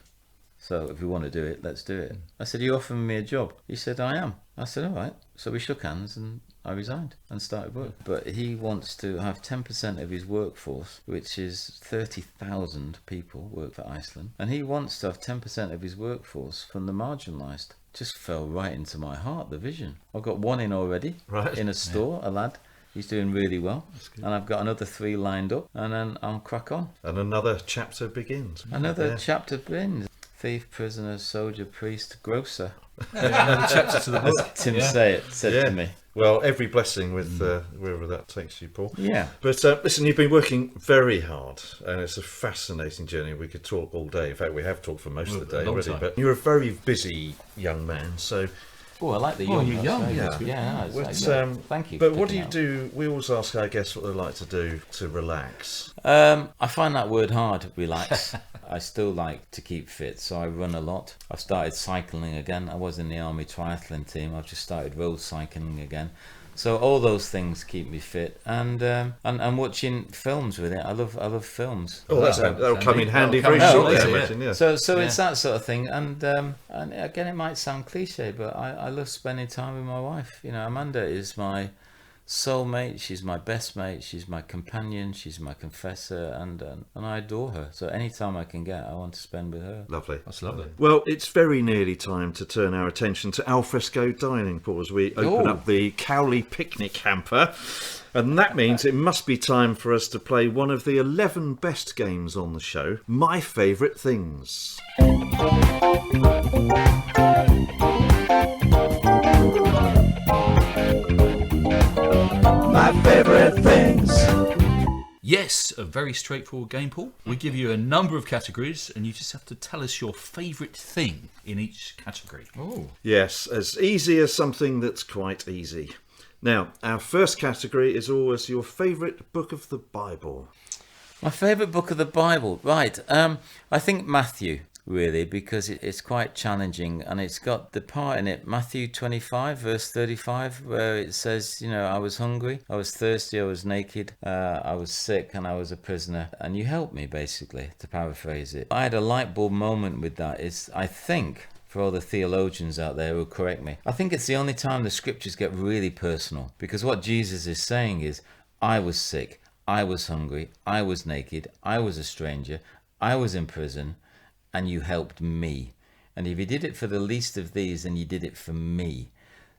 So if we want to do it, let's do it. I said, you offering me a job? He said, I am. I said, all right. So we shook hands and I resigned and started work. But he wants to have 10% of his workforce, which is 30,000 people work for Iceland. And he wants to have 10% of his workforce from the marginalised. Just fell right into my heart, the vision. I've got one in already, in a store, a lad. He's doing really well. And I've got another 3 lined up, and then I'll crack on. And another chapter begins. Another chapter begins. Thief, prisoner, soldier, priest, grocer. Another chapter to the book. Tim said to me. Well, every blessing with wherever that takes you, Paul. Yeah. But listen, you've been working very hard, and it's a fascinating journey. We could talk all day. In fact, we have talked for most of the day already. But you're a very busy young man, so... Oh, I like the young. You're young, Thank you. But what do you do? We always ask our guests what they like to do to relax. I find that word hard, relax. I still like to keep fit, so I run a lot. I've started cycling again. I was in the army triathlon team. I've just started road cycling again. So all those things keep me fit, and watching films with it. I love films. Oh, that'll come in handy very shortly, I imagine. Yeah. So it's that sort of thing, and again, it might sound cliche, but I love spending time with my wife. You know, Amanda is my soulmate. She's my best mate. She's my companion. She's my confessor, and I adore her. So anytime I can get, I want to spend with her. Lovely. That's lovely. Well, it's very nearly time to turn our attention to alfresco dining, Paul, as we open up the Cowley picnic hamper. And that means it must be time for us to play one of the 11 best games on the show, My Favourite Things. My favourite things. Yes, a very straightforward game, Paul. We give you a number of categories, and you just have to tell us your favourite thing in each category. Oh. Yes, as easy as something that's quite easy. Now, our first category is always your favourite book of the Bible. My favourite book of the Bible, right? I think Matthew, really, because it's quite challenging, and it's got the part in it, Matthew 25, verse 35, where it says, you know, I was hungry, I was thirsty, I was naked, I was sick, and I was a prisoner, and you helped me, basically, to paraphrase it. I had a light bulb moment with that. I think, for all the theologians out there who will correct me, I think it's the only time the scriptures get really personal, because what Jesus is saying is, I was sick, I was hungry, I was naked, I was a stranger, I was in prison, and you helped me. And if you did it for the least of these, then you did it for me.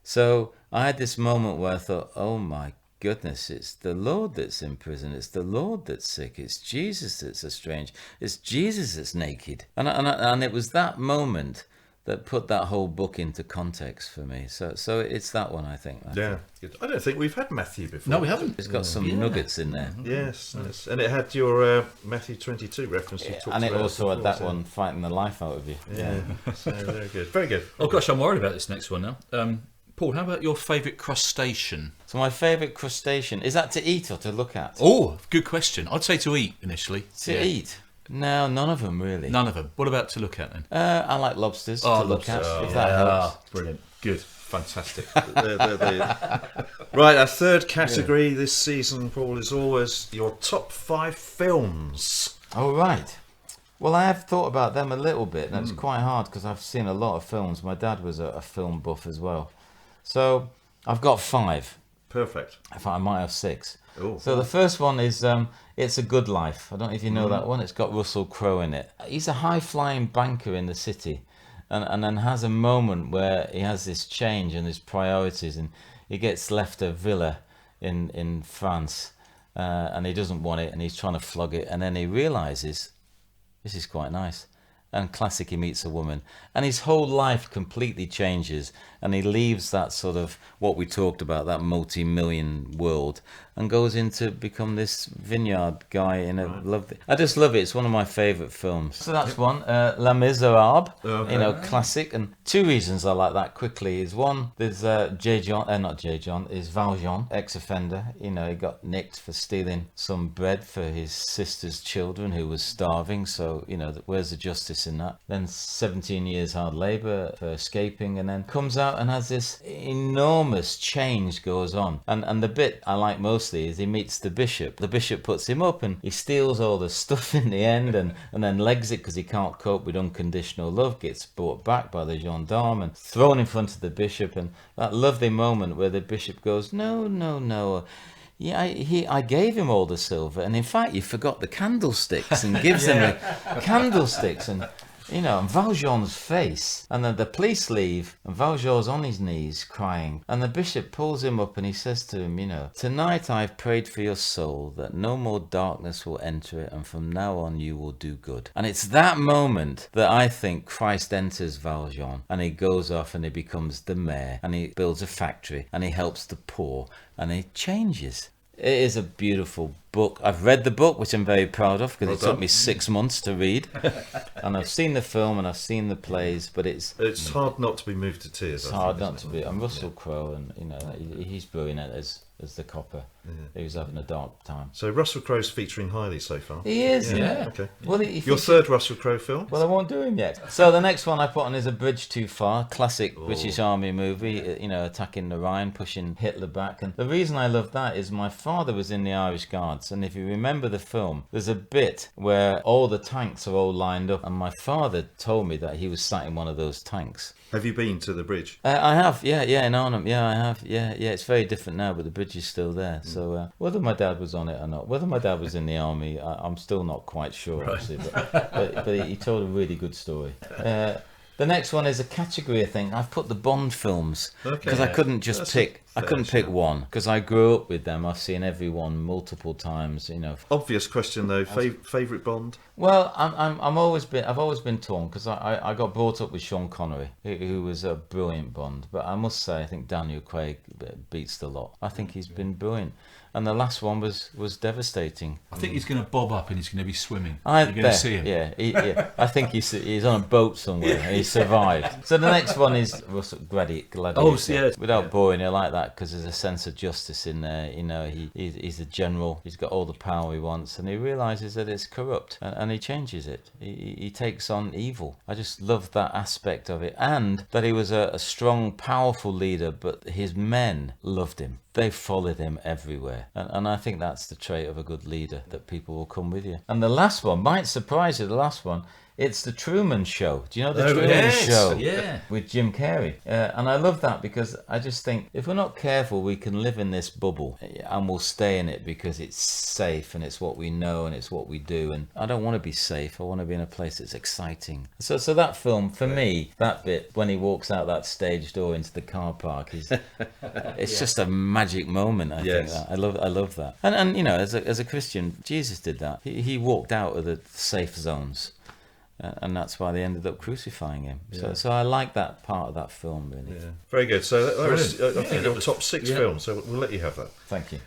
So I had this moment where I thought, oh my goodness, it's the Lord that's in prison, it's the Lord that's sick, it's Jesus that's a stranger, it's Jesus that's naked. And it was that moment that put that whole book into context for me. So it's that one, I think. Yeah, good. I don't think we've had Matthew before. No, we haven't. It's got some nuggets in there. Yes, and it had your Matthew 22 reference you talked about. And it also before, had that one fighting the life out of you. Yeah, so very good. Very good. Oh gosh, I'm worried about this next one now. Paul, how about your favourite crustacean? So my favourite crustacean, is that to eat or to look at? Oh, good question. I'd say to eat initially. To eat? No, none of them really. None of them. What about to look at then? I like lobsters to look at, if that helps. Brilliant. Good. Fantastic. Right, our third category this season, Paul, is always your top 5 films. Oh, right. Well, I have thought about them a little bit, and it's quite hard because I've seen a lot of films. My dad was a film buff as well. So I've got 5. Perfect. In fact, I might have 6. Ooh. So the first one is It's a Good Life. I don't know if you know that one. It's got Russell Crowe in it. He's a high-flying banker in the city, and then has a moment where he has this change in his priorities, and he gets left a villa in France, and he doesn't want it, and he's trying to flog it, and then he realises, this is quite nice. And classic, he meets a woman, and his whole life completely changes, and he leaves that sort of what we talked about, that multi-million world, and goes into become this vineyard guy in a lovely. I just love it. It's one of my favourite films. So that's one. Les Miserables, classic. And 2 reasons I like that quickly is one, there's is Valjean, ex-offender. You know, he got nicked for stealing some bread for his sister's children who was starving. So, you know, where's the justice practicing that. Then 17 years hard labour for escaping, and then comes out and has this enormous change goes on. And the bit I like mostly is he meets the bishop. The bishop puts him up and he steals all the stuff in the end and then legs it because he can't cope with unconditional love, gets brought back by the gendarme and thrown in front of the bishop. And that lovely moment where the bishop goes, no. Yeah, I gave him all the silver, and in fact, you forgot the candlesticks, and gives him the candlesticks, and and Valjean's face, and then the police leave, and Valjean's on his knees crying, and the bishop pulls him up, and he says to him, tonight I've prayed for your soul that no more darkness will enter it, and from now on you will do good. And it's that moment that I think Christ enters Valjean, and he goes off and he becomes the mayor, and he builds a factory, and he helps the poor, and he changes. It is a beautiful book. I've read the book, which I'm very proud of, because it took me 6 months to read. And I've seen the film and I've seen the plays, but it's hard not to be moved to tears. It's hard not to be. And Russell Crowe, and he's brilliant as the copper. He was having a dark time. So Russell Crowe's featuring highly so far. He is. Yeah. Okay. Well, your third Russell Crowe film? Well, I won't do him yet. So the next one I put on is A Bridge Too Far, classic British Army movie. Attacking the Rhine, pushing Hitler back. And the reason I love that is my father was in the Irish Guards, and if you remember the film, there's a bit where all the tanks are all lined up, and my father told me that he was sat in one of those tanks. Have you been to the bridge? I have, in Arnhem. Yeah, I have. Yeah. It's very different now, but the bridge is still there. So whether my dad was on it or not, whether my dad was in the army, I'm still not quite sure, actually. But he told a really good story. The next one is a category, I think. I've put the Bond films because I couldn't just pick. I couldn't pick one because I grew up with them. I've seen every one multiple times. Obvious question though. Favorite Bond? Well, I've always been torn because I got brought up with Sean Connery, who was a brilliant Bond. But I must say, I think Daniel Craig beats the lot. I think he's been brilliant. And the last one was devastating. I think he's going to bob up and he's going to be swimming. You're going to see him. Yeah. I think he's on a boat somewhere and he survived. So the next one is Russell Gladiator. Oh, yes. Without boring you like that, because there's a sense of justice in there. He's a general. He's got all the power he wants, and he realises that it's corrupt, and he changes it. He takes on evil. I just love that aspect of it, and that he was a strong, powerful leader, but his men loved him. They followed him everywhere. And I think that's the trait of a good leader, that people will come with you. And the last one, might surprise you, the last one, it's the Truman Show. Do you know the Truman Show? Yeah. With Jim Carrey. And I love that because I just think if we're not careful, we can live in this bubble and we'll stay in it because it's safe and it's what we know and it's what we do. And I don't want to be safe. I want to be in a place that's exciting. So that film, for me, that bit when he walks out that stage door into the car park, it's just a magic moment. I think that. I love that. And as a Christian, Jesus did that. He walked out of the safe zones. And that's why they ended up crucifying him. So I like that part of that film, really. Yeah. Very good. So that was, I think, your top 6 films, so we'll let you have that. Thank you.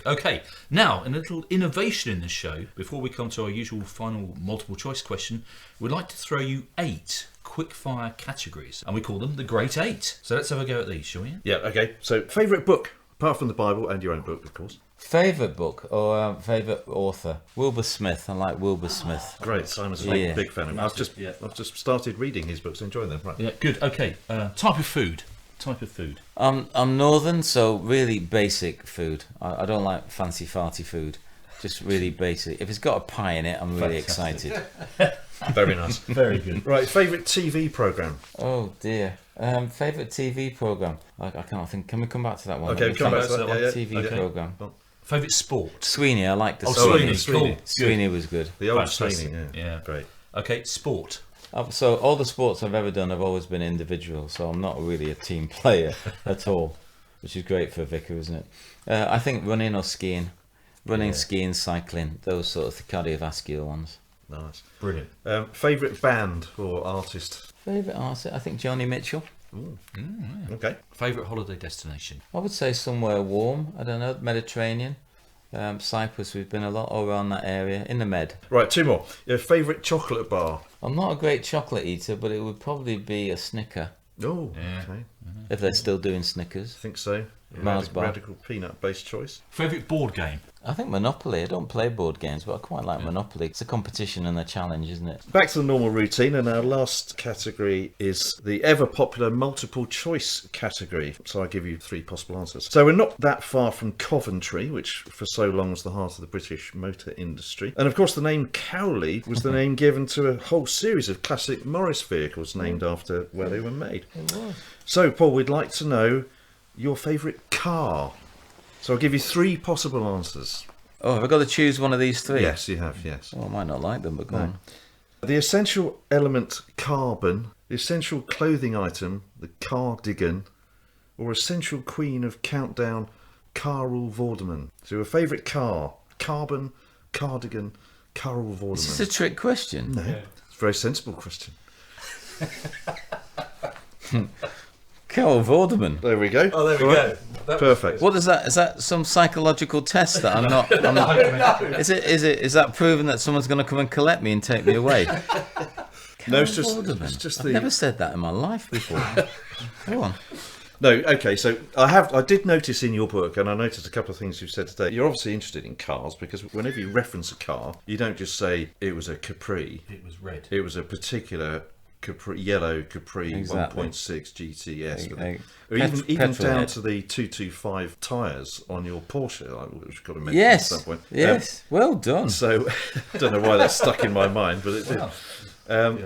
Okay, now, a little innovation in the show. Before we come to our usual final multiple choice question, we'd like to throw you 8 quick-fire categories, and we call them the Great 8. So let's have a go at these, shall we? Yeah, okay. So, favourite book, apart from the Bible and your own book, of course. Favourite book or favourite author? Wilbur Smith. I like Wilbur Smith. Great, Simon's a big fan of him. I've just started reading his books, enjoying them. Right. Yeah, good. Okay, type of food. I'm northern, so really basic food. I don't like fancy farty food. Just really basic. If it's got a pie in it, I'm really excited. Very nice. Very good. Right, favourite TV programme? Oh dear. Favourite TV programme? I can't think. Can we come back to that one? Okay, come back to that one. TV programme. Favourite sport? Sweeney, I like the Sweeney. Sweeney. Cool. Sweeney was good. The old Fantastic. Sweeney, Yeah. Great. Okay, sport. So all the sports I've ever done have always been individual, so I'm not really a team player at all, which is great for a vicar, isn't it? I think running or skiing. Skiing, cycling, those sort of cardiovascular ones. Nice. Brilliant. Favourite band or artist? Favourite artist? I think Joni Mitchell. Okay. Favourite holiday destination? I would say somewhere warm. I don't know, Mediterranean. Cyprus, we've been a lot all around that area, in the Med. Right, 2 more. Your favourite chocolate bar? I'm not a great chocolate eater, but it would probably be a Snicker. Oh, Yeah. okay. If they're still doing Snickers. I think so. Mars bar. Radical peanut-based choice. Favourite board game? I think Monopoly. I don't play board games, but I quite like Monopoly. It's a competition and a challenge, isn't it? Back to the normal routine, and our last category is the ever-popular multiple-choice category. So I give you 3 possible answers. So we're not that far from Coventry, which for so long was the heart of the British motor industry. And of course the name Cowley was the name given to a whole series of classic Morris vehicles named after where they were made. So Paul, we'd like to know your favourite car. So I'll give you 3 possible answers. Oh, have I got to choose one of these 3? Yes, you have, yes. Oh, I might not like them, but go on. The essential element carbon, the essential clothing item, the cardigan, or essential queen of countdown, Carl Vorderman. So your favourite car, carbon, cardigan, Carl Vorderman. Is this a trick question? No, it's a very sensible question. Carl Vorderman. There we go. Oh, there we go. Perfect. What is that? Is that some psychological test that I'm not? Is that proving that someone's going to come and collect me and take me away? No, it's Vorderman. just I've the... never said that in my life before. Go on. No, okay, so I did notice in your book, and I noticed a couple of things you've said today. You're obviously interested in cars, because whenever you reference a car, you don't just say it was a Capri. It was red. It was a particular Capri, yellow Capri Exactly. 1.6 GTS. A Or even down head. to the 225 tyres on your Porsche, which I've got to mention Yes. at some point. Yes. Well done. So, I don't know why that's stuck in my mind, but it did.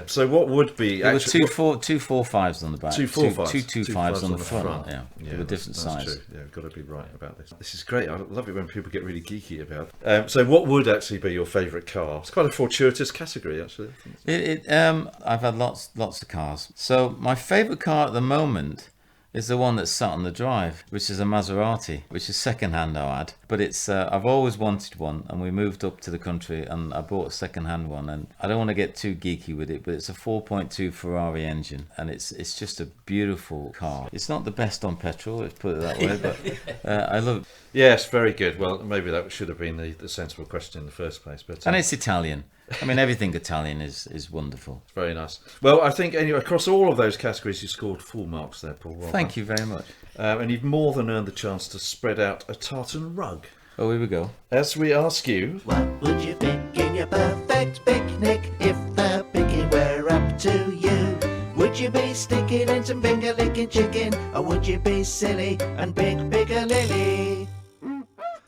So what would be... There were two 4.5s on the back. 2.45s. Two 2.5s on the front. Yeah. They were different that's size. True. Yeah, we've got to be right about this. This is great. I love it when people get really geeky about it. So what would actually be your favourite car? It's quite a fortuitous category, actually. I've had lots of cars. So my favourite car at the moment is the one that's sat on the drive, which is a Maserati, which is second-hand I had. But it's I've always wanted one, and we moved up to the country and I bought a second-hand one. And I don't want to get too geeky with it, but it's a 4.2 Ferrari engine, and it's just a beautiful car. It's not the best on petrol, let's put it that way, but I love it. Yes, very good. Well, maybe that should have been the sensible question in the first place. But And it's Italian. I mean, everything Italian is wonderful. very nice. Well, I think anyway, across all of those categories, you scored full marks there, Paul. Well Thank you very much. done. And you've more than earned the chance to spread out a tartan rug. Oh, here we go. As we ask you, What would you pick in your perfect picnic if the picking were up to you? Would you be sticking in some finger licking chicken, or would you be silly and pick Piccalilli?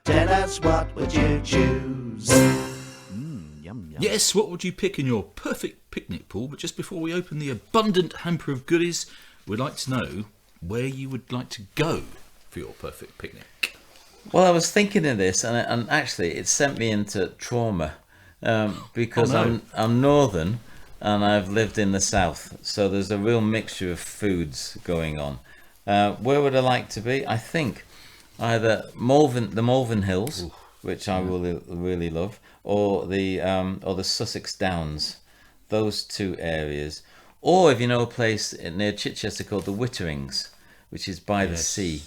Tell us, what would you choose? Yes, what would you pick in your perfect picnic, Paul? But just before we open the abundant hamper of goodies, we'd like to know where you would like to go for your perfect picnic. Well, I was thinking of this, and actually, it sent me into trauma because Oh, no. I'm northern and I've lived in the south, so there's a real mixture of foods going on. Where would I like to be? I think either the Malvern Hills, which I really love, or the Sussex Downs, those 2 areas, or if you know a place near Chichester called the Witterings, which is by the sea,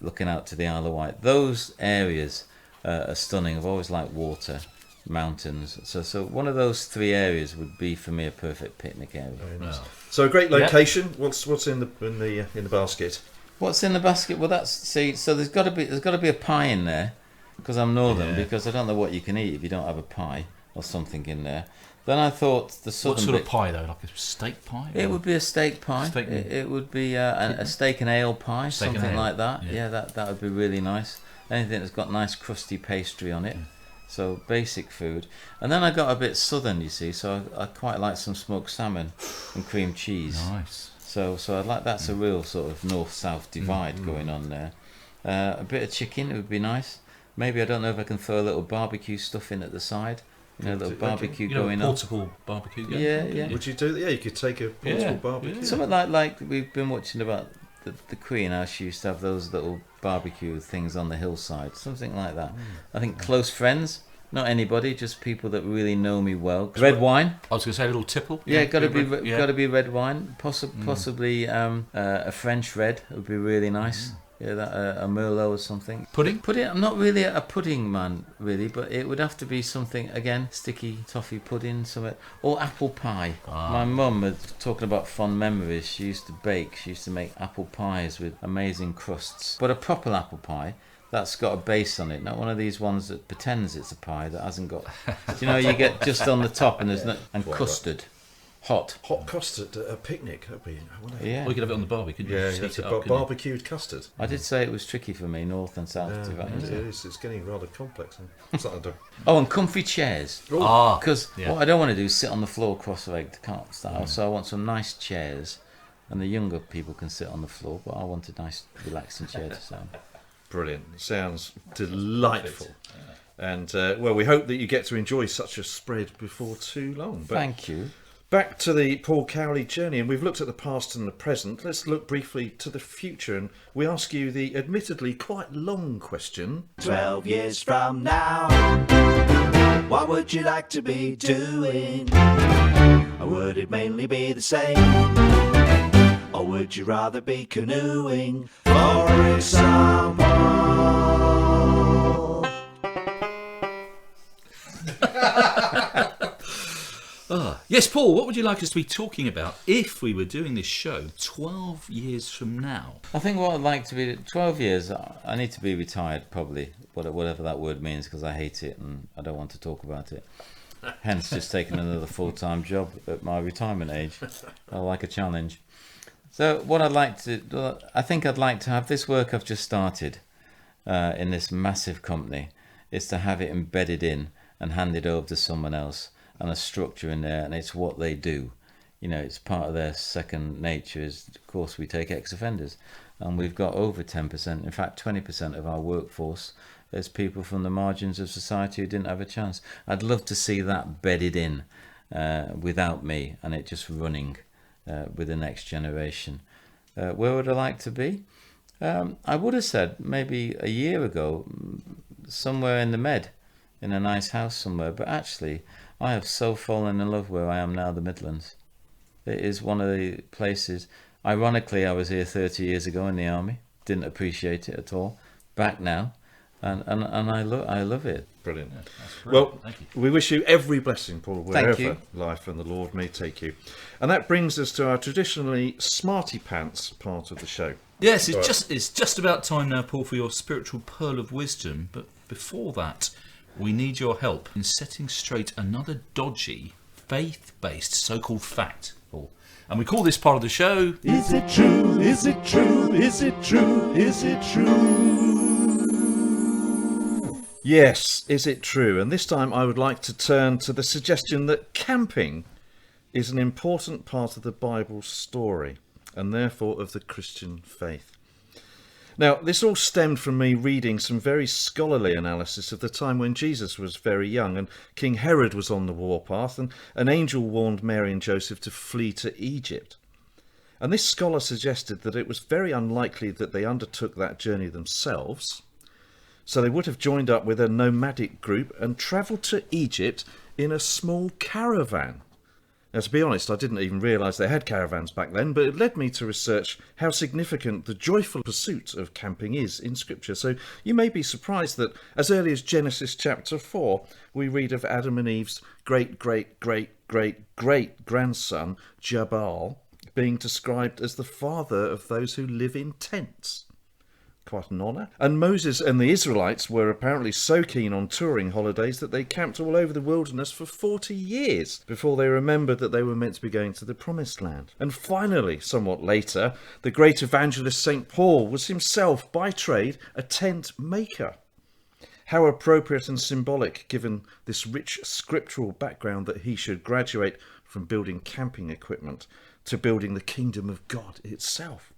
looking out to the Isle of Wight. Those areas are stunning. I've always liked water, mountains. So one of those 3 areas would be for me a perfect picnic area. so a great location. What's in the basket? What's in the basket? Well, so there's got to be a pie in there, because I'm northern. Because I don't know what you can eat if you don't have a pie or something in there. Then I thought the southern What sort bit, of pie, though? Like a steak pie? it would be a steak pie. Steak and- It would be a steak and ale pie, Steak and something ale, like that. yeah. Yeah, that would be really nice. Anything that's got nice crusty pastry on it. So basic food. And then I got a bit southern, you see. So I quite like some smoked salmon and cream cheese. Nice. So I'd like that's a real sort of north-south divide going on there. A bit of chicken, it would be nice. Maybe I don't know if I can throw a little barbecue stuff in at the side. You know, a little barbecue You know, going a on. portable barbecue. Yeah. Would you do that? Yeah, you could take a portable barbecue. yeah. Something like we've been watching about the Queen, how she used to have those little barbecue things on the hillside. Something like that. I think close friends, not anybody, just people that really know me well. Red wine. I was going to say a little tipple. Yeah, got to red- be red wine. Possibly a French red would be really nice. Yeah, a Merlot or something. Pudding? I'm not really a pudding man, really, but it would have to be something, again, sticky toffee pudding, something, or apple pie. My mum was talking about fond memories. She used to bake. She used to make apple pies with amazing crusts. But a proper apple pie, that's got a base on it, not one of these ones that pretends it's a pie that hasn't got. You know, you get just on the top and there's no, and custard, hot. Hot custard at a picnic. That'd be. Yeah. Or you could have it on the barbie, couldn't you? Yeah, Just it's heat a it up, couldn't you? barbecued custard. I did say it was tricky for me, north and south. Yeah, it is. It's getting rather complex. It's like Oh, and comfy chairs. Ah, Because yeah. what I don't want to do is sit on the floor cross-legged cart style. So I want some nice chairs, and the younger people can sit on the floor. But I want a nice, relaxing chair to sit on. Brilliant. Sounds delightful. And, well, we hope that you get to enjoy such a spread before too long. But Thank you. back to the Paul Cowley journey, and we've looked at the past and the present. Let's look briefly to the future, and we ask you the admittedly quite long question. 12 years from now, what would you like to be doing? Or would it mainly be the same? Or would you rather be canoeing for example? Yes, Paul, what would you like us to be talking about if we were doing this show 12 years from now? I think what I'd like to be 12 years. I need to be retired, probably, whatever that word means, because I hate it and I don't want to talk about it. Hence, just taking another full-time job at my retirement age. I like a challenge. So, what I'd like to, I think I'd like to have this work I've just started in this massive company, is to have it embedded in and handed over to someone else, and a structure in there, and it's what they do. You know, it's part of their second nature. Is, of course, we take ex-offenders, and we've got over 10%, in fact 20% of our workforce as people from the margins of society who didn't have a chance. I'd love to see that bedded in without me, and it just running with the next generation. Where would I like to be? I would have said maybe a year ago, somewhere in the Med, in a nice house somewhere, but actually I have so fallen in love where I am now, the Midlands. It is one of the places. Ironically, I was here 30 years ago in the army, didn't appreciate it at all. Back now, and I love it. Brilliant. That's Well, brilliant. Thank you. we wish you every blessing, Paul, Thank wherever you. life and the Lord may take you. And that brings us to our traditionally smarty pants part of the show. Yes, it's just about time now, Paul, for your spiritual pearl of wisdom. But before that, we need your help in setting straight another dodgy, faith-based so-called fact, Paul. And we call this part of the show... Is it true? Is it true? Is it true? Is it true? Yes, is it true? And this time I would like to turn to the suggestion that camping is an important part of the Bible's story, and therefore of the Christian faith. Now, this all stemmed from me reading some very scholarly analysis of the time when Jesus was very young and King Herod was on the warpath, and an angel warned Mary and Joseph to flee to Egypt. And this scholar suggested that it was very unlikely that they undertook that journey themselves, so they would have joined up with a nomadic group and travelled to Egypt in a small caravan. Now, to be honest, I didn't even realise they had caravans back then, but it led me to research how significant the joyful pursuit of camping is in Scripture. So you may be surprised that as early as Genesis chapter 4, we read of Adam and Eve's great-great-great-great-great-grandson, Jabal, being described as the father of those who live in tents. Quite an honour. And Moses and the Israelites were apparently so keen on touring holidays that they camped all over the wilderness for 40 years before they remembered that they were meant to be going to the Promised Land. And finally, somewhat later, the great evangelist St. Paul was himself, by trade, a tent maker. How appropriate and symbolic, given this rich scriptural background, that he should graduate from building camping equipment to building the kingdom of God itself.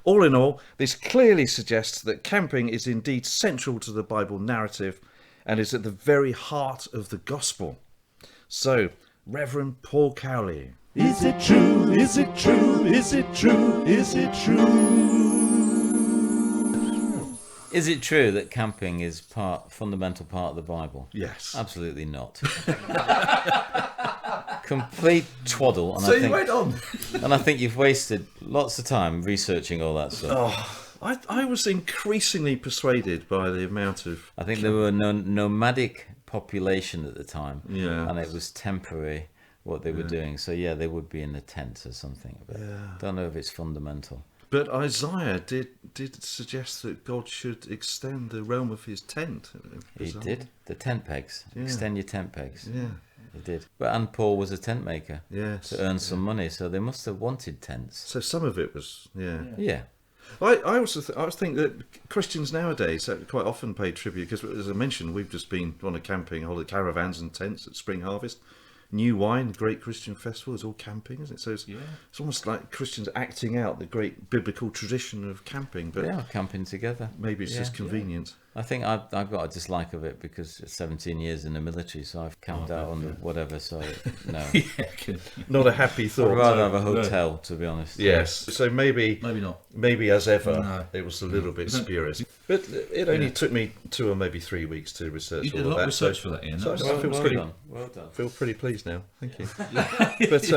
All in all, this clearly suggests that camping is indeed central to the Bible narrative and is at the very heart of the gospel. So, Reverend Paul Cowley. Is it true? Is it true? Is it true? Is it true? Is it true that camping is fundamental part of the Bible? Yes. Absolutely not. Complete twaddle. And So you went on. And I think you've wasted lots of time researching all that stuff. I was increasingly persuaded by the amount of... I think there were nomadic population at the time. Yeah. And it was temporary what they were doing. So yeah, they would be in the tents or something. But don't know if it's fundamental. But Isaiah did suggest that God should extend the realm of his tent. He did. The tent pegs. Yeah. Extend your tent pegs. Yeah. He did. And Paul was a tent maker. Yes. To earn some money, so they must have wanted tents. So some of it was, Yeah. I also think that Christians nowadays quite often pay tribute, because as I mentioned, we've just been on a camping holiday, caravans and tents at Spring Harvest. New Wine, great Christian festival, is all camping, isn't it? So it's almost like Christians acting out the great biblical tradition of camping. But they are camping together. Maybe it's just convenient. I think I've got a dislike of it because 17 years in the military, so I've camped out on whatever. So no, not a happy thought. I'd rather have a hotel, to be honest. Yes. So maybe not. Maybe as ever, it was a little bit spurious. But it only took me 2 or maybe 3 weeks to research. You did a lot of research for that, Ian. So Well done. Feel pretty pleased now. Thank you. But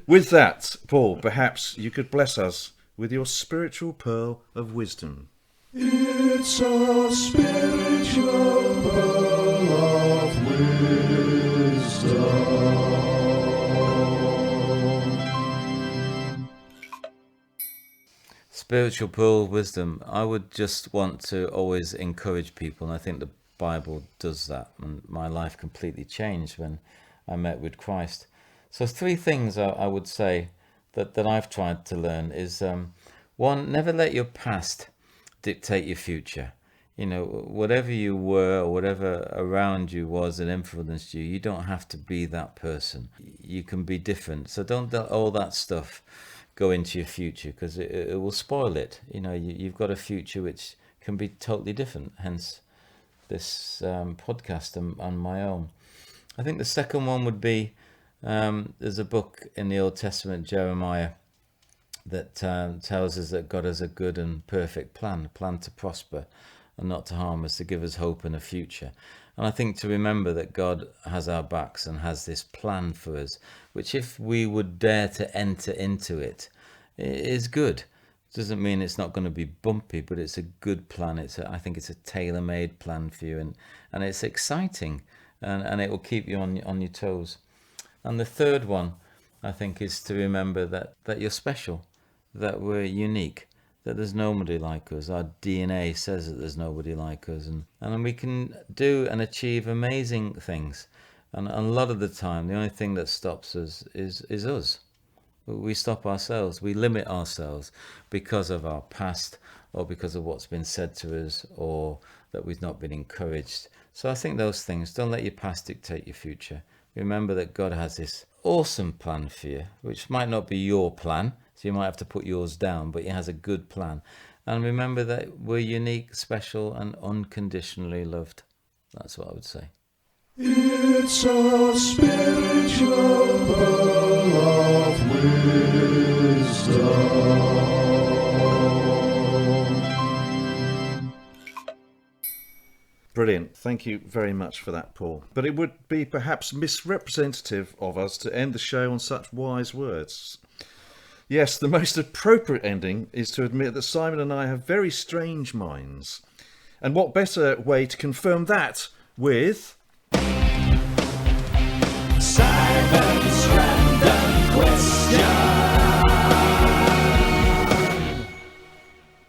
with that, Paul, perhaps you could bless us with your spiritual pearl of wisdom. It's a spiritual pearl of wisdom. Spiritual pearl of wisdom. I would just want to always encourage people, and I think the Bible does that. And my life completely changed when I met with Christ. So 3 things I would say that I've tried to learn is, 1, never let your past dictate your future. You know, whatever you were or whatever around you was that influenced you, you don't have to be that person. You can be different. So don't let all that stuff go into your future, because it will spoil it. You know, you've got a future which can be totally different, hence this podcast and my own. I think the second one would be, there's a book in the Old Testament, Jeremiah, that tells us that God has a good and perfect plan, a plan to prosper and not to harm us, to give us hope and a future. And I think to remember that God has our backs and has this plan for us, which if we would dare to enter into it, it is good. Doesn't mean it's not going to be bumpy, but it's a good plan. I think it's a tailor-made plan for you, and it's exciting, and it will keep you on your toes. And the third one, I think, is to remember that you're special, that we're unique, that there's nobody like us. Our DNA says that there's nobody like us, and we can do and achieve amazing things. And a lot of the time, the only thing that stops us is us. We stop ourselves, we limit ourselves because of our past, or because of what's been said to us, or that we've not been encouraged. So I think those things, don't let your past dictate your future. Remember that God has this awesome plan for you, which might not be your plan, so you might have to put yours down, but He has a good plan. And remember that we're unique, special, and unconditionally loved. That's what I would say. It's a spiritual pearl of wisdom. Brilliant. Thank you very much for that, Paul. But it would be perhaps misrepresentative of us to end the show on such wise words. Yes, the most appropriate ending is to admit that Simon and I have very strange minds. And what better way to confirm that with... Simon's random question.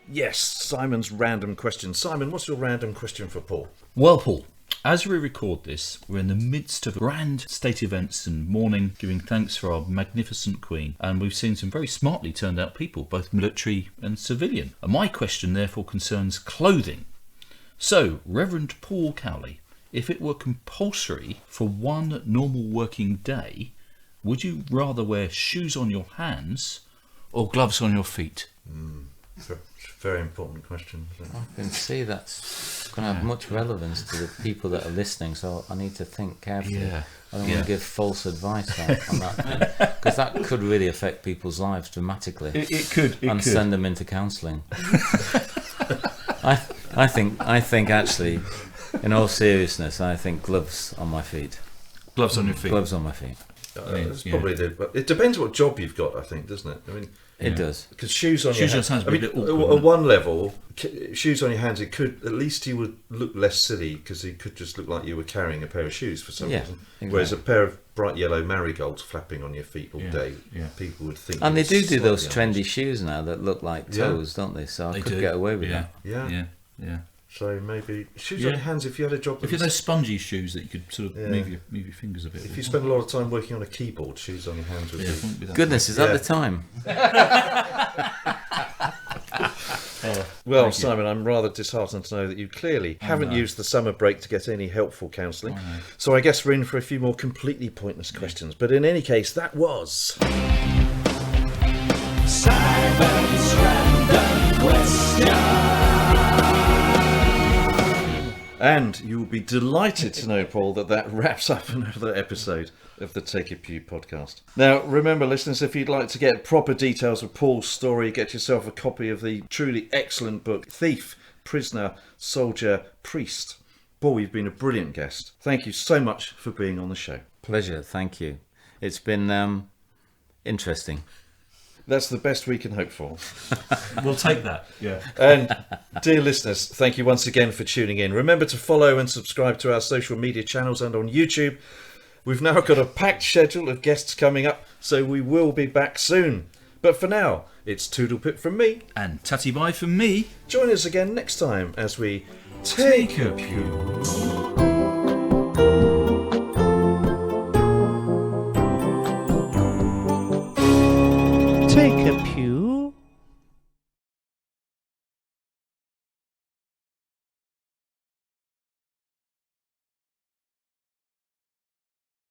Yes, Simon's random question. Simon, what's your random question for Paul? Well, Paul, as we record this, we're in the midst of grand state events and mourning, giving thanks for our magnificent Queen. And we've seen some very smartly turned out people, both military and civilian. And my question therefore concerns clothing. So, Reverend Paul Cowley, if it were compulsory for one normal working day, would you rather wear shoes on your hands or gloves on your feet? Very important question. I can see that's going to have much relevance to the people that are listening, so I need to think carefully. I don't want to give false advice on that, because that could really affect people's lives dramatically. It could. Send them into counselling. I think actually, in all seriousness, I think gloves on my feet. Gloves on your feet. Gloves on my feet. It's probably it depends what job you've got, I think, doesn't it? I mean, It does. because shoes on Shoes your on hands. hands I would mean, be a bit awkward, at one level, shoes on your hands. It could at least you would look less silly because it could just look like you were carrying a pair of shoes for some Yeah, reason. exactly. Whereas a pair of bright yellow marigolds flapping on your feet all day, people would think. And they you do were those slightly trendy shoes now that look like toes, don't they? So I could get away with that. Yeah. Yeah. So maybe shoes on your hands if you had a job. If you had those spongy shoes that you could sort of move your fingers a bit. If you spend a lot of time working on a keyboard, shoes on your hands would be. wouldn't be that Goodness, is that the time? Well, Simon, I'm rather disheartened to know that you clearly haven't used the summer break to get any helpful counselling. So I guess we're in for a few more completely pointless questions. But in any case, that was... Simon's random question. And you will be delighted to know, Paul, that wraps up another episode of the Take a Pew podcast. Now, remember, listeners, if you'd like to get proper details of Paul's story, get yourself a copy of the truly excellent book, Thief, Prisoner, Soldier, Priest. Paul, you've been a brilliant guest. Thank you so much for being on the show. Pleasure, thank you. It's been interesting. That's the best we can hope for. We'll take that. Yeah. And dear listeners, thank you once again for tuning in. Remember to follow and subscribe to our social media channels and on YouTube. We've now got a packed schedule of guests coming up, so we will be back soon. But for now, it's Toodle Pip from me. And tatty bye from me. Join us again next time as we take a pew. Take a pew.